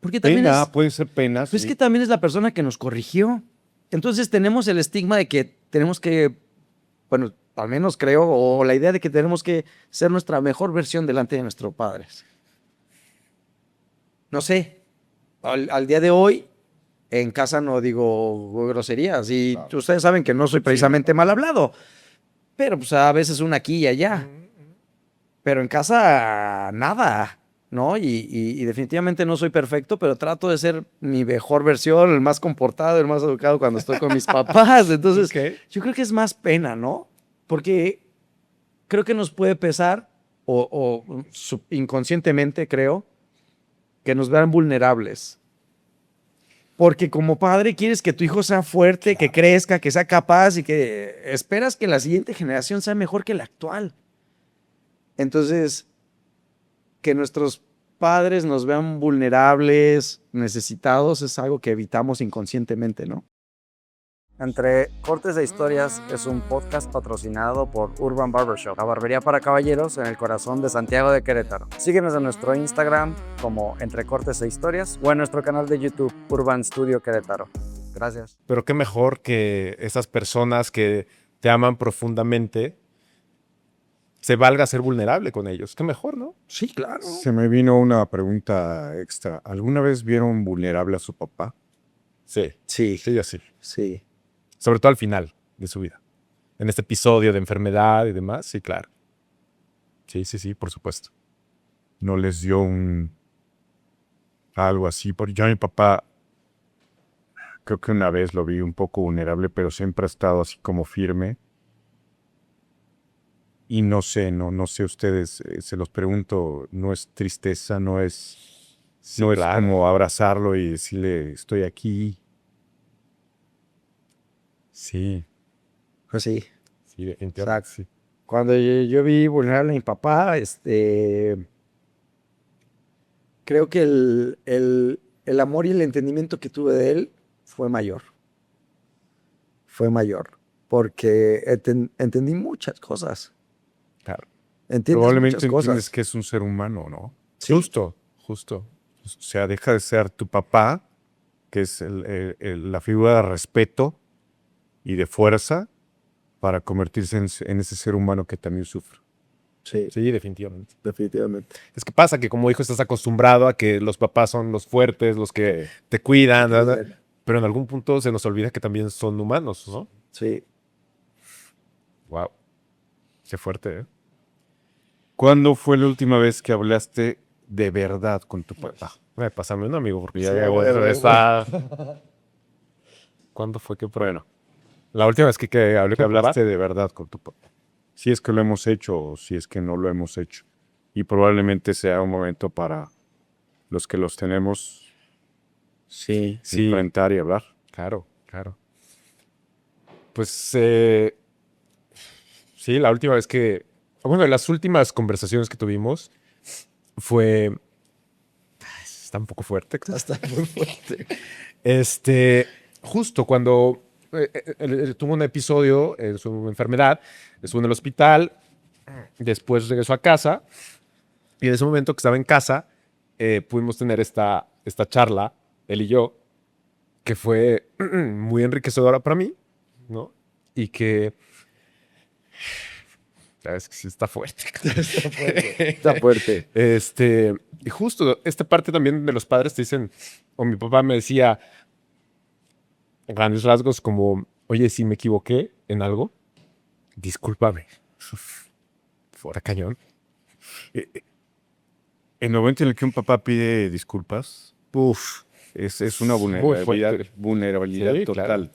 porque también Pena, es... puede ser pena. Pues es sí. que también es la persona que nos corrigió. Entonces tenemos el estigma de que tenemos que, bueno, al menos creo, o la idea de que tenemos que ser nuestra mejor versión delante de nuestros padres. No sé, al día de hoy, en casa no digo groserías y ustedes saben que no soy precisamente mal hablado, pero pues a veces una aquí y allá. Pero en casa, nada, ¿no? Y definitivamente no soy perfecto, pero trato de ser mi mejor versión, el más comportado, el más educado cuando estoy con mis papás. Entonces, yo creo que es más pena, ¿no? Porque creo que nos puede pesar, inconscientemente creo, que nos vean vulnerables. Porque como padre quieres que tu hijo sea fuerte, que crezca, que sea capaz y que esperas que la siguiente generación sea mejor que la actual. Entonces, que nuestros padres nos vean vulnerables, necesitados, es algo que evitamos inconscientemente, ¿no? Entre Cortes de Historias es un podcast patrocinado por Urban Barbershop, la barbería para caballeros en el corazón de Santiago de Querétaro. Síguenos en nuestro Instagram como Entre Cortes e Historias o en nuestro canal de YouTube Urban Studio Querétaro. Gracias. Pero qué mejor que esas personas que te aman profundamente se valga ser vulnerable con ellos. Qué mejor, ¿no? Sí, claro. Se me vino una pregunta extra. ¿Alguna vez vieron vulnerable a su papá? Sí. Sí. Sí, así. Sí. Sobre todo al final de su vida. En este episodio de enfermedad y demás, sí, claro. Sí, por supuesto. ¿No les dio algo así? Porque yo a mi papá creo que una vez lo vi un poco vulnerable, pero siempre ha estado así como firme. Y no sé ustedes, se los pregunto, no es tristeza, no es como abrazarlo y decirle, estoy aquí. Sí. Pues sí. Sí, definitivamente. Exacto. Sí. Cuando yo vi vulnerable a mi papá, creo que el amor y el entendimiento que tuve de él fue mayor. Fue mayor. Porque entendí muchas cosas. Claro. Entiendes Probablemente muchas cosas. entiendes que es un ser humano, ¿no? Sí. Justo. O sea, deja de ser tu papá, que es la figura de respeto y de fuerza, para convertirse en ese ser humano que también sufre. Sí, Sí, definitivamente. definitivamente. Es que pasa que como hijo estás acostumbrado a que los papás son los fuertes, los que te cuidan, ¿verdad? Pero en algún punto se nos olvida que también son humanos, ¿no? Sí. Wow. Qué fuerte, ¿eh? ¿Cuándo fue la última vez que hablaste de verdad con tu papá? Pásame un amigo, porque ya Sí, llegó esa. ¿Cuándo fue que? Bueno, la última vez que hablé Que con hablaste de verdad con tu papá. Si es que lo hemos hecho o si es que no lo hemos hecho. Y probablemente sea un momento para los que los tenemos Sí. enfrentar y hablar. Claro. Pues sí, la última vez que. Bueno, las últimas conversaciones que tuvimos fue. Está un poco fuerte. Está muy fuerte. Justo cuando tuvo un episodio en su enfermedad, estuvo en el hospital, después regresó a casa y en ese momento que estaba en casa pudimos tener esta charla, él y yo, que fue muy enriquecedora para mí, ¿no? Y que sabes que sí está fuerte. Está fuerte. Y justo esta parte también de los padres te dicen, o mi papá me decía, en grandes rasgos, como, oye, si me equivoqué en algo, discúlpame. Fuera cañón. En el momento en el que un papá pide disculpas, es una Muy fuerte. vulnerabilidad Sí, total.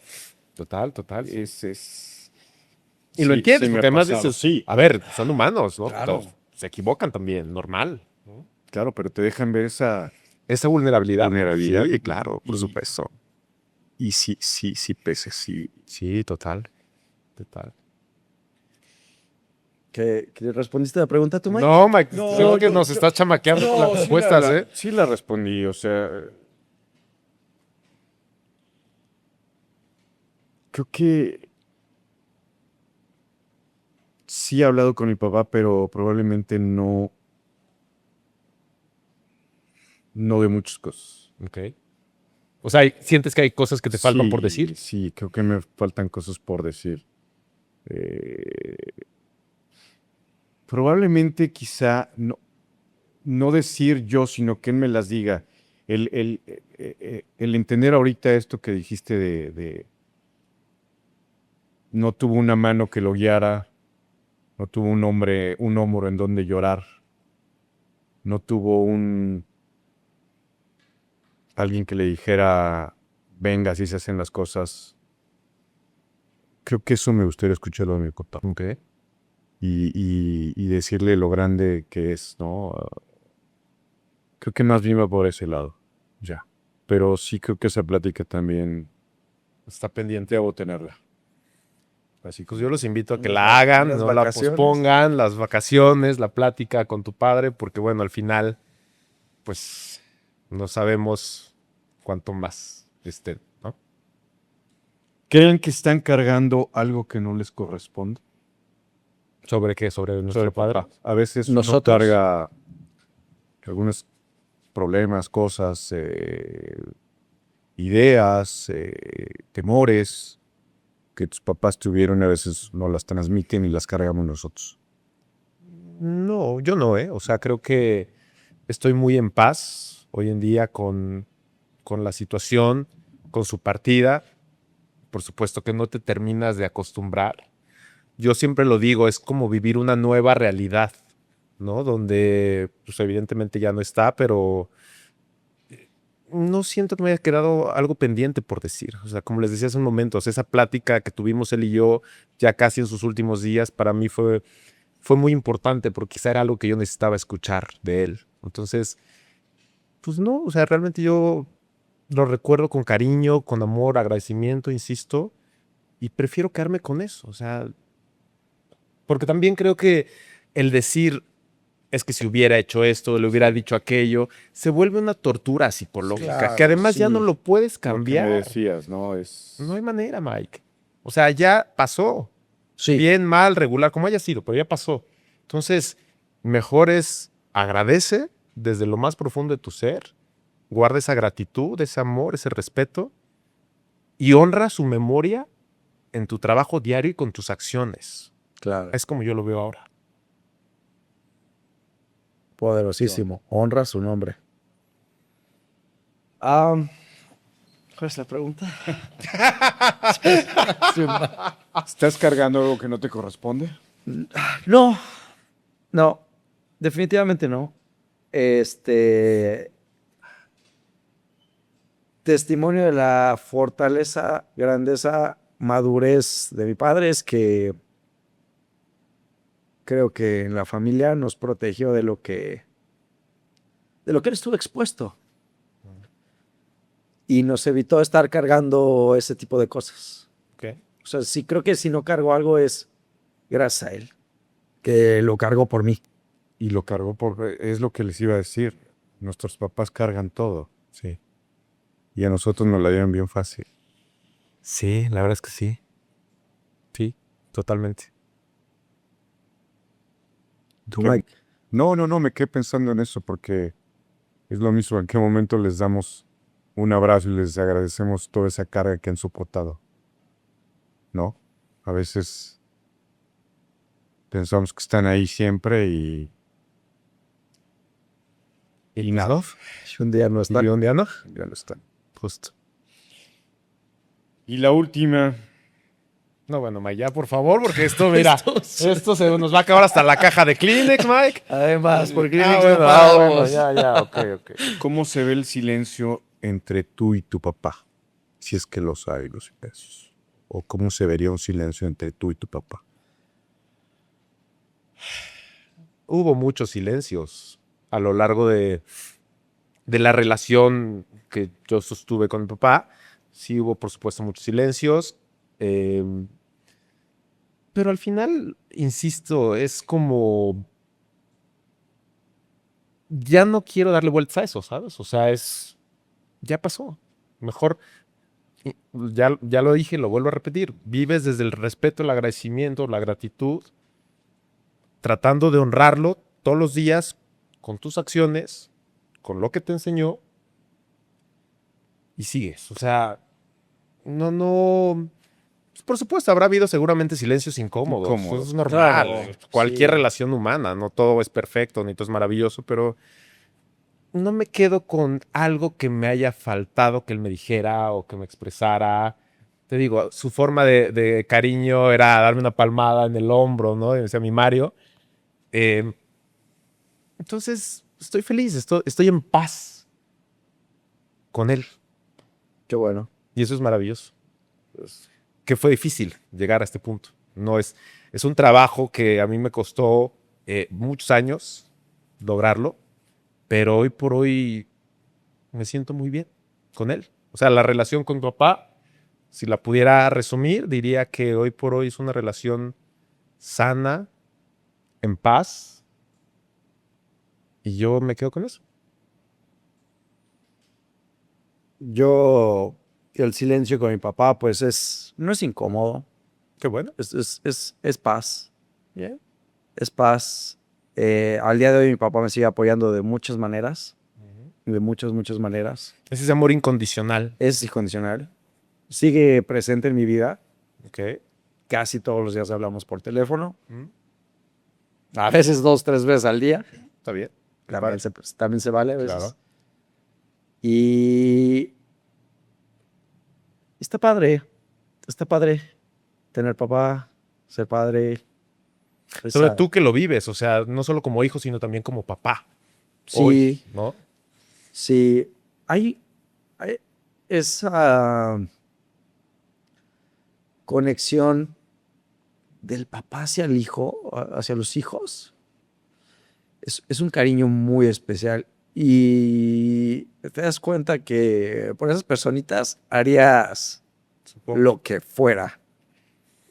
claro. Total. Y Sí, lo entiendes, sí me porque ha además pasado. dices, sí, a ver, son humanos, ¿no? Claro. Todos se equivocan también, normal. Claro, pero te dejan ver esa Esa vulnerabilidad. vulnerabilidad. Sí, claro, por Y- supuesto. Y sí pesa, sí. Sí, total. ¿Que respondiste a la pregunta tú, Mike? No, Mike, No, creo que yo- nos estás chamaqueando con las respuestas, ¿eh? Sí la respondí, o sea, creo que sí he hablado con mi papá, pero probablemente no de muchas cosas. Ok. O sea, ¿sientes que hay cosas que te faltan Sí, por decir? Sí, creo que me faltan cosas por decir. eh, probablemente quizá no decir yo, sino que él me las diga. El entender ahorita esto que dijiste de no tuvo una mano que lo guiara, no tuvo un hombro en donde llorar, no tuvo alguien que le dijera, venga, así se hacen las cosas. Creo que eso me gustaría escucharlo de mi papá. Ok. Y decirle lo grande que es, ¿no? Creo que más bien va por ese lado, ya. Pero sí creo que esa plática también Está pendiente. debo tenerla. Así que yo los invito a que la hagan, las no vacaciones. la pospongan, las vacaciones, la plática con tu padre, porque bueno, al final, pues no sabemos cuánto más estén, ¿no? ¿Creen que están cargando algo que no les corresponde? ¿Sobre qué? ¿Sobre nuestro Sobre padre? papá. A veces uno Nosotros. carga algunos problemas, cosas, ideas, temores que tus papás tuvieron y a veces no las transmiten y las cargamos nosotros. No, yo no, ¿eh? O sea, creo que estoy muy en paz hoy en día con la situación, con su partida. Por supuesto que no te terminas de acostumbrar. Yo siempre lo digo, es como vivir una nueva realidad, ¿no? Donde, pues evidentemente ya no está, pero no siento que me haya quedado algo pendiente por decir. O sea, como les decía hace un momento, o sea, esa plática que tuvimos él y yo ya casi en sus últimos días, para mí fue muy importante porque quizá era algo que yo necesitaba escuchar de él. Entonces, pues no, o sea, realmente yo lo recuerdo con cariño, con amor, agradecimiento, insisto, y prefiero quedarme con eso. O sea, porque también creo que el decir es que si hubiera hecho esto, le hubiera dicho aquello, se vuelve una tortura psicológica, Claro, que además ya sí. no lo puedes Lo que me cambiar. decías, ¿no? No hay manera, Mike. O sea, ya pasó. Sí. Bien, mal, regular, como haya sido, pero ya pasó. Entonces, mejor es agradece desde lo más profundo de tu ser, guarda esa gratitud, ese amor, ese respeto y honra su memoria en tu trabajo diario y con tus acciones. Claro. Es como yo lo veo ahora. Poderosísimo. Honra su nombre. ¿Cuál es la pregunta? ¿Estás cargando algo que no te corresponde? No, no, definitivamente no. Testimonio de la fortaleza, grandeza, madurez de mi padre es que creo que en la familia nos protegió de lo que él estuvo expuesto y nos evitó estar cargando ese tipo de cosas. ¿Ok? O sea, sí creo que si no cargo algo es gracias a él, que lo cargó por mí. Y lo cargó es lo que les iba a decir. Nuestros papás cargan todo. Sí. Y a nosotros nos la dieron bien fácil. Sí, la verdad es que sí. Sí, totalmente. ¿Tú, Mike? No, me quedé pensando en eso porque es lo mismo. En qué momento les damos un abrazo y les agradecemos toda esa carga que han soportado. ¿No? A veces pensamos que están ahí siempre y nada. Si un día no está. ¿Y dónde anda? Ya no están. Justo. Y la última. No, bueno, Mike, ya por favor, porque esto, mira, esto se nos va a acabar hasta la caja de Kleenex, Mike. Además, porque Bueno, ya, ok. ¿Cómo se ve el silencio entre tú y tu papá? Si es que los hay, los silencios. ¿O cómo se vería un silencio entre tú y tu papá? Hubo muchos silencios a lo largo de la relación que yo sostuve con mi papá. Sí hubo, por supuesto, muchos silencios. Pero al final, insisto, es como... Ya no quiero darle vueltas a eso, ¿sabes? O sea, ya pasó. Mejor, ya lo dije, lo vuelvo a repetir. Vives desde el respeto, el agradecimiento, la gratitud, tratando de honrarlo todos los días con tus acciones, con lo que te enseñó, y sigues. O sea, no, Por supuesto, habrá habido seguramente silencios incómodos. Incómodos. Eso es normal. Claro, Cualquier sí. relación humana, no todo es perfecto, ni todo es maravilloso, pero no me quedo con algo que me haya faltado que él me dijera o que me expresara. Te digo, su forma de cariño era darme una palmada en el hombro, ¿no? O sea, mi Mario. Eh, entonces, estoy feliz, estoy en paz con él. Qué bueno. Y eso es maravilloso. Que fue difícil llegar a este punto. No es un trabajo que a mí me costó muchos años lograrlo, pero hoy por hoy me siento muy bien con él. O sea, la relación con mi papá, si la pudiera resumir, diría que hoy por hoy es una relación sana, en paz, y yo me quedo con eso. Yo, el silencio con mi papá, pues no es incómodo, Qué bueno. es paz, Yeah. es paz. Al día de hoy mi papá me sigue apoyando de muchas maneras, de muchas maneras. Es ese amor incondicional. Es incondicional. Sigue presente en mi vida. Ok. Casi todos los días hablamos por teléfono. Mm, A veces 2, 3 veces al día. Está bien. También se vale a veces. Claro. Y está padre. Está padre tener papá, ser padre. Sobre tú que lo vives, o sea, no solo como hijo, sino también como papá. Sí, Hoy, ¿no? sí. Hay esa conexión del papá hacia el hijo, hacia los hijos. Es un cariño muy especial. Y te das cuenta que por esas personitas harías Supongo. lo que fuera.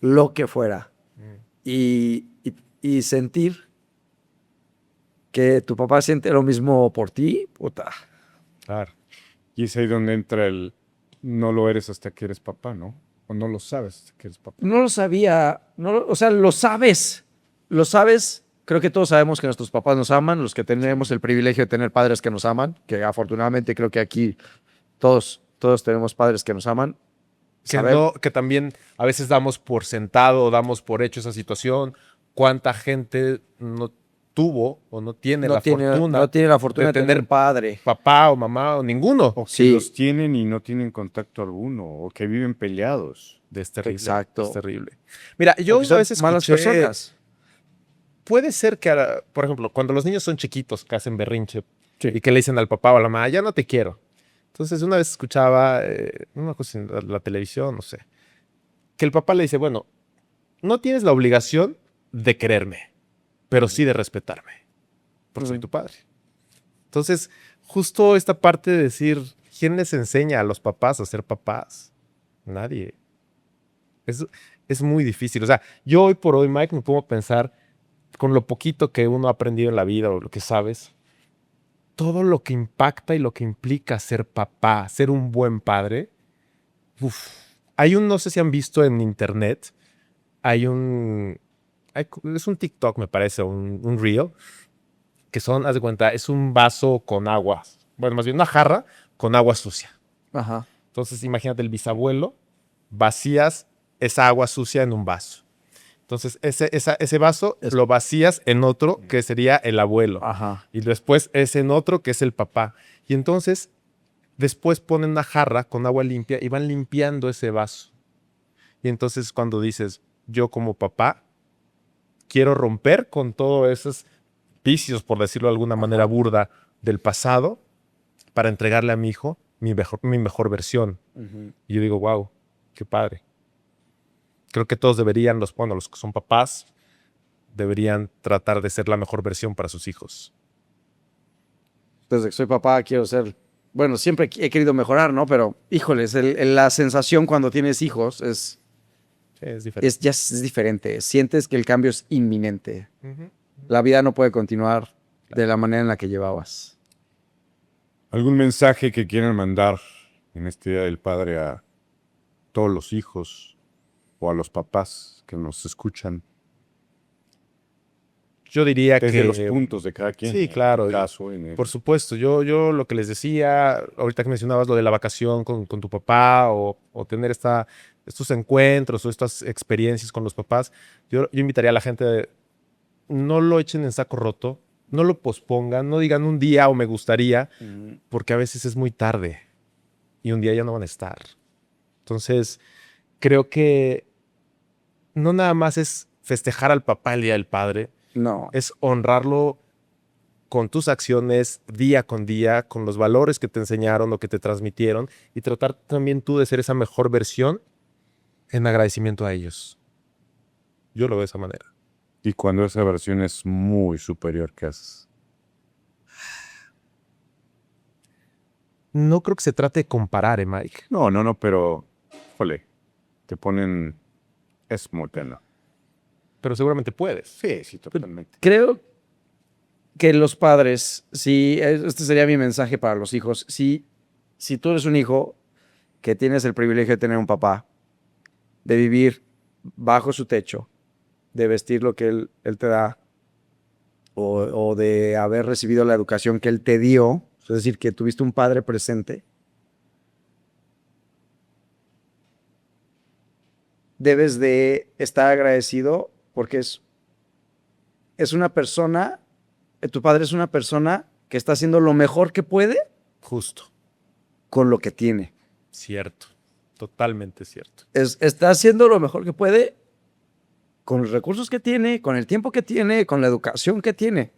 Lo que fuera. Mm. Y sentir que tu papá siente lo mismo por ti, puta. Claro. Y es ahí donde entra el no lo eres hasta que eres papá, ¿no? O no lo sabes hasta que eres papá. No lo sabía, o sea, lo sabes. Lo sabes. Creo que todos sabemos que nuestros papás nos aman, los que tenemos el privilegio de tener padres que nos aman, que afortunadamente creo que aquí todos tenemos padres que nos aman. Que también a veces damos por sentado, damos por hecho esa situación. ¿Cuánta gente no tuvo o no tiene la fortuna no tiene la fortuna de tener tener un padre? papá o mamá o ninguno? O que Sí. los tienen y no tienen contacto alguno, o que viven peleados. Es terrible. Exacto. Es terrible. Mira, yo Porque a son veces malas escuché, personas. puede ser que, por ejemplo, cuando los niños son chiquitos, que hacen berrinche Sí. y que le dicen al papá o a la mamá, ya no te quiero. Entonces, una vez escuchaba, no me acuerdo si en la televisión, no sé, que el papá le dice, bueno, no tienes la obligación de quererme, pero sí de respetarme, porque soy tu padre. Entonces, justo esta parte de decir, ¿quién les enseña a los papás a ser papás? Nadie. Es muy difícil. O sea, yo hoy por hoy, Mike, me pongo a pensar con lo poquito que uno ha aprendido en la vida o lo que sabes, todo lo que impacta y lo que implica ser papá, ser un buen padre. Uf. No sé si han visto en internet, es un TikTok, me parece, un reel, que haz de cuenta, es un vaso con agua. Bueno, más bien una jarra con agua sucia. Ajá. Entonces, imagínate el bisabuelo, vacías esa agua sucia en un vaso. Entonces, ese vaso lo vacías en otro que sería el abuelo. Ajá. Y después es en otro que es el papá. Y entonces, después ponen una jarra con agua limpia y van limpiando ese vaso. Y entonces, cuando dices, yo como papá, quiero romper con todos esos vicios, por decirlo de alguna manera burda, del pasado, para entregarle a mi hijo mi mejor versión. Y yo digo, wow, qué padre. Creo que todos deberían, los que son papás, deberían tratar de ser la mejor versión para sus hijos. Desde que soy papá quiero ser, bueno, siempre he querido mejorar, ¿no? Pero, híjoles, la sensación cuando tienes hijos Sí, es diferente. ya es diferente. Sientes que el cambio es inminente. Ujú. La vida no puede continuar de la manera en la que llevabas. ¿Algún mensaje que quieran mandar en este Día del Padre a todos los hijos o a los papás que nos escuchan? Yo diría Desde que los puntos de cada quien. sí, claro. En el caso, Por supuesto, yo lo que les decía, ahorita que mencionabas lo de la vacación con tu papá o tener estos encuentros o estas experiencias con los papás, yo invitaría a la gente, no lo echen en saco roto, no lo pospongan, no digan un día o me gustaría, porque a veces es muy tarde y un día ya no van a estar. Entonces, creo que no nada más es festejar al papá el Día del Padre, No. es honrarlo con tus acciones día con día, con los valores que te enseñaron o que te transmitieron y tratar también tú de ser esa mejor versión en agradecimiento a ellos. Yo lo veo de esa manera. Y cuando esa versión es muy superior, ¿qué haces? No creo que se trate de comparar, Mike. No, pero, jole, te ponen, es muy pena. Pero seguramente puedes. Sí, totalmente. Creo que los padres, este sería mi mensaje para los hijos, si tú eres un hijo que tienes el privilegio de tener un papá, de vivir bajo su techo, de vestir lo que él te da, o de haber recibido la educación que él te dio, es decir, que tuviste un padre presente, debes de estar agradecido porque es una persona, tu padre es una persona que está haciendo lo mejor que puede Justo. con lo que tiene. Cierto. Totalmente cierto. Está haciendo lo mejor que puede con los recursos que tiene, con el tiempo que tiene, con la educación que tiene.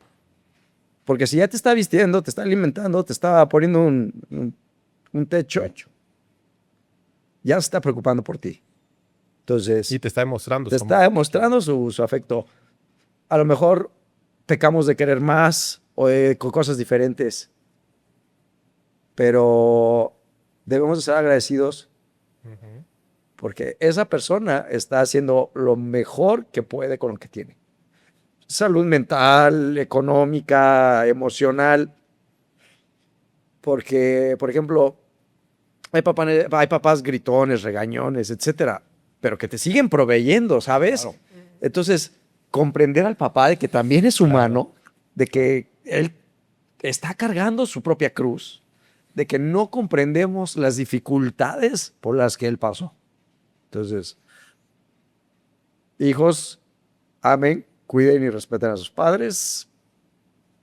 Porque si ya te está vistiendo, te está alimentando, te está poniendo un techo, ya se está preocupando por ti. Entonces, Y te está demostrando. te su está amor. demostrando su afecto. A lo mejor pecamos de querer más o con cosas diferentes, pero debemos de ser agradecidos Ujú. porque esa persona está haciendo lo mejor que puede con lo que tiene. Salud mental, económica, emocional. Porque, por ejemplo, hay papás gritones, regañones, etcétera, pero que te siguen proveyendo, ¿sabes? Claro. Entonces, comprender al papá de que también es humano, de que él está cargando su propia cruz, de que no comprendemos las dificultades por las que él pasó. Entonces, hijos, amen, cuiden y respeten a sus padres.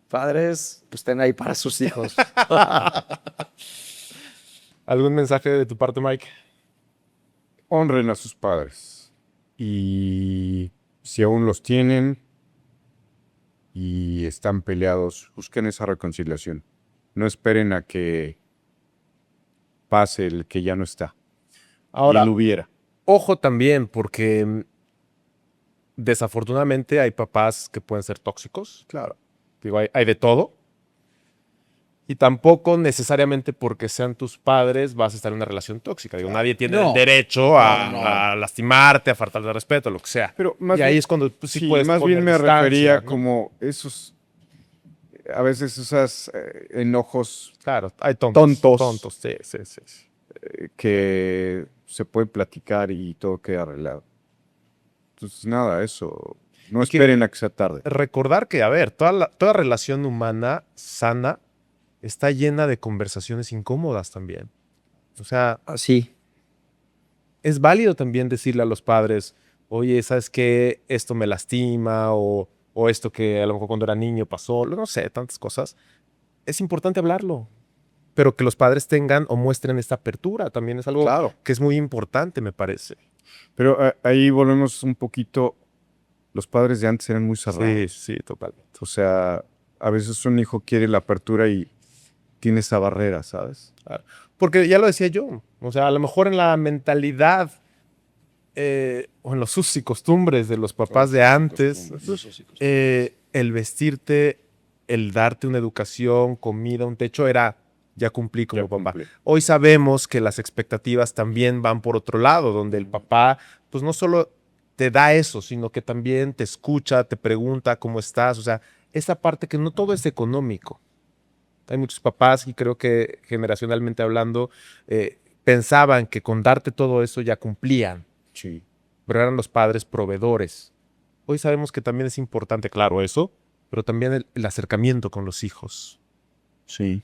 Padres, pues estén ahí para sus hijos. ¿Algún mensaje de tu parte, Mike? Honren a sus padres. Y si aún los tienen y están peleados, busquen esa reconciliación. No esperen a que pase el que ya no está. Ahora, Y lo hubiera. ojo también, porque desafortunadamente hay papás que pueden ser tóxicos. Claro. Digo, hay de todo. Y tampoco necesariamente porque sean tus padres vas a estar en una relación tóxica. Digo, nadie tiene No. el derecho a lastimarte, a faltar de respeto, lo que sea. Pero más y ahí bien- es cuando pues, sí Sí, puedes más poner bien me distancia, refería ¿no? como esos, a veces esos enojos Claro, hay tontos. Tontos. Sí, sí, sí. que se pueden platicar y todo queda arreglado. Entonces, nada, eso. No Y que- esperen a que sea tarde. Recordar que, a ver, toda relación humana sana está llena de conversaciones incómodas también. O sea, Así. es válido también decirle a los padres, oye, ¿sabes qué? Esto me lastima o esto que a lo mejor cuando era niño pasó, no sé, tantas cosas. Es importante hablarlo, pero que los padres tengan o muestren esta apertura también es algo Claro. que es muy importante, me parece. Pero ahí volvemos un poquito. Los padres de antes eran muy cerrados. Sí, totalmente. O sea, a veces un hijo quiere la apertura y tiene esa barrera, ¿sabes? Porque ya lo decía yo, o sea, a lo mejor en la mentalidad o en los usos y costumbres de los papás de antes, el vestirte, el darte una educación, comida, un techo, era ya cumplí como Ya papá. cumplí. Hoy sabemos que las expectativas también van por otro lado, donde el papá, pues no solo te da eso, sino que también te escucha, te pregunta cómo estás, o sea, esa parte que no todo es económico. Hay muchos papás y creo que generacionalmente hablando pensaban que con darte todo eso ya cumplían, Sí. pero eran los padres proveedores. Hoy sabemos que también es importante, claro, eso, pero también el acercamiento con los hijos. Sí.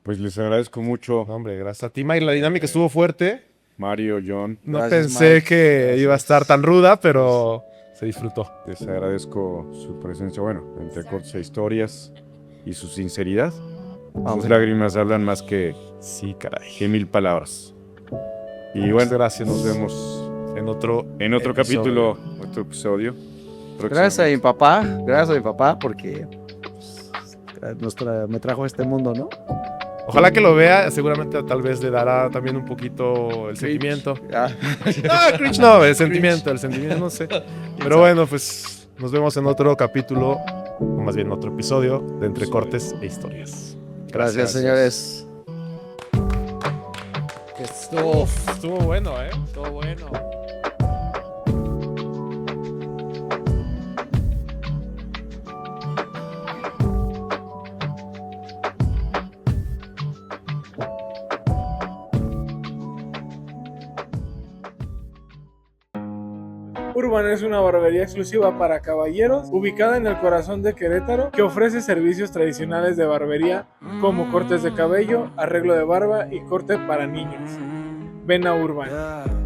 Pues les agradezco mucho, No, hombre, gracias a ti, Mike. La dinámica estuvo fuerte. Mario, John. No Gracias, pensé Mike. que Gracias. iba a estar tan ruda, pero se disfrutó. Les agradezco su presencia, bueno, entre cortes e historias y su sinceridad. Sus lágrimas hablan más que Sí, caray. 1000 palabras. Y Muchas bueno, gracias. nos vemos En otro en otro episodio. capítulo, otro episodio. Gracias a mi papá, porque me trajo a este mundo, ¿no? Ojalá que lo vea, seguramente tal vez le dará también un poquito el sentimiento. Ah. No, cringe no, el sentimiento, no sé. Pero bueno, pues nos vemos en otro capítulo, o más bien otro episodio de Entre Cortes e Historias. Gracias, señores. Estuvo bueno, ¿eh? Estuvo bueno. Urban es una barbería exclusiva para caballeros, ubicada en el corazón de Querétaro, que ofrece servicios tradicionales de barbería como cortes de cabello, arreglo de barba y corte para niños. Ven a Urban.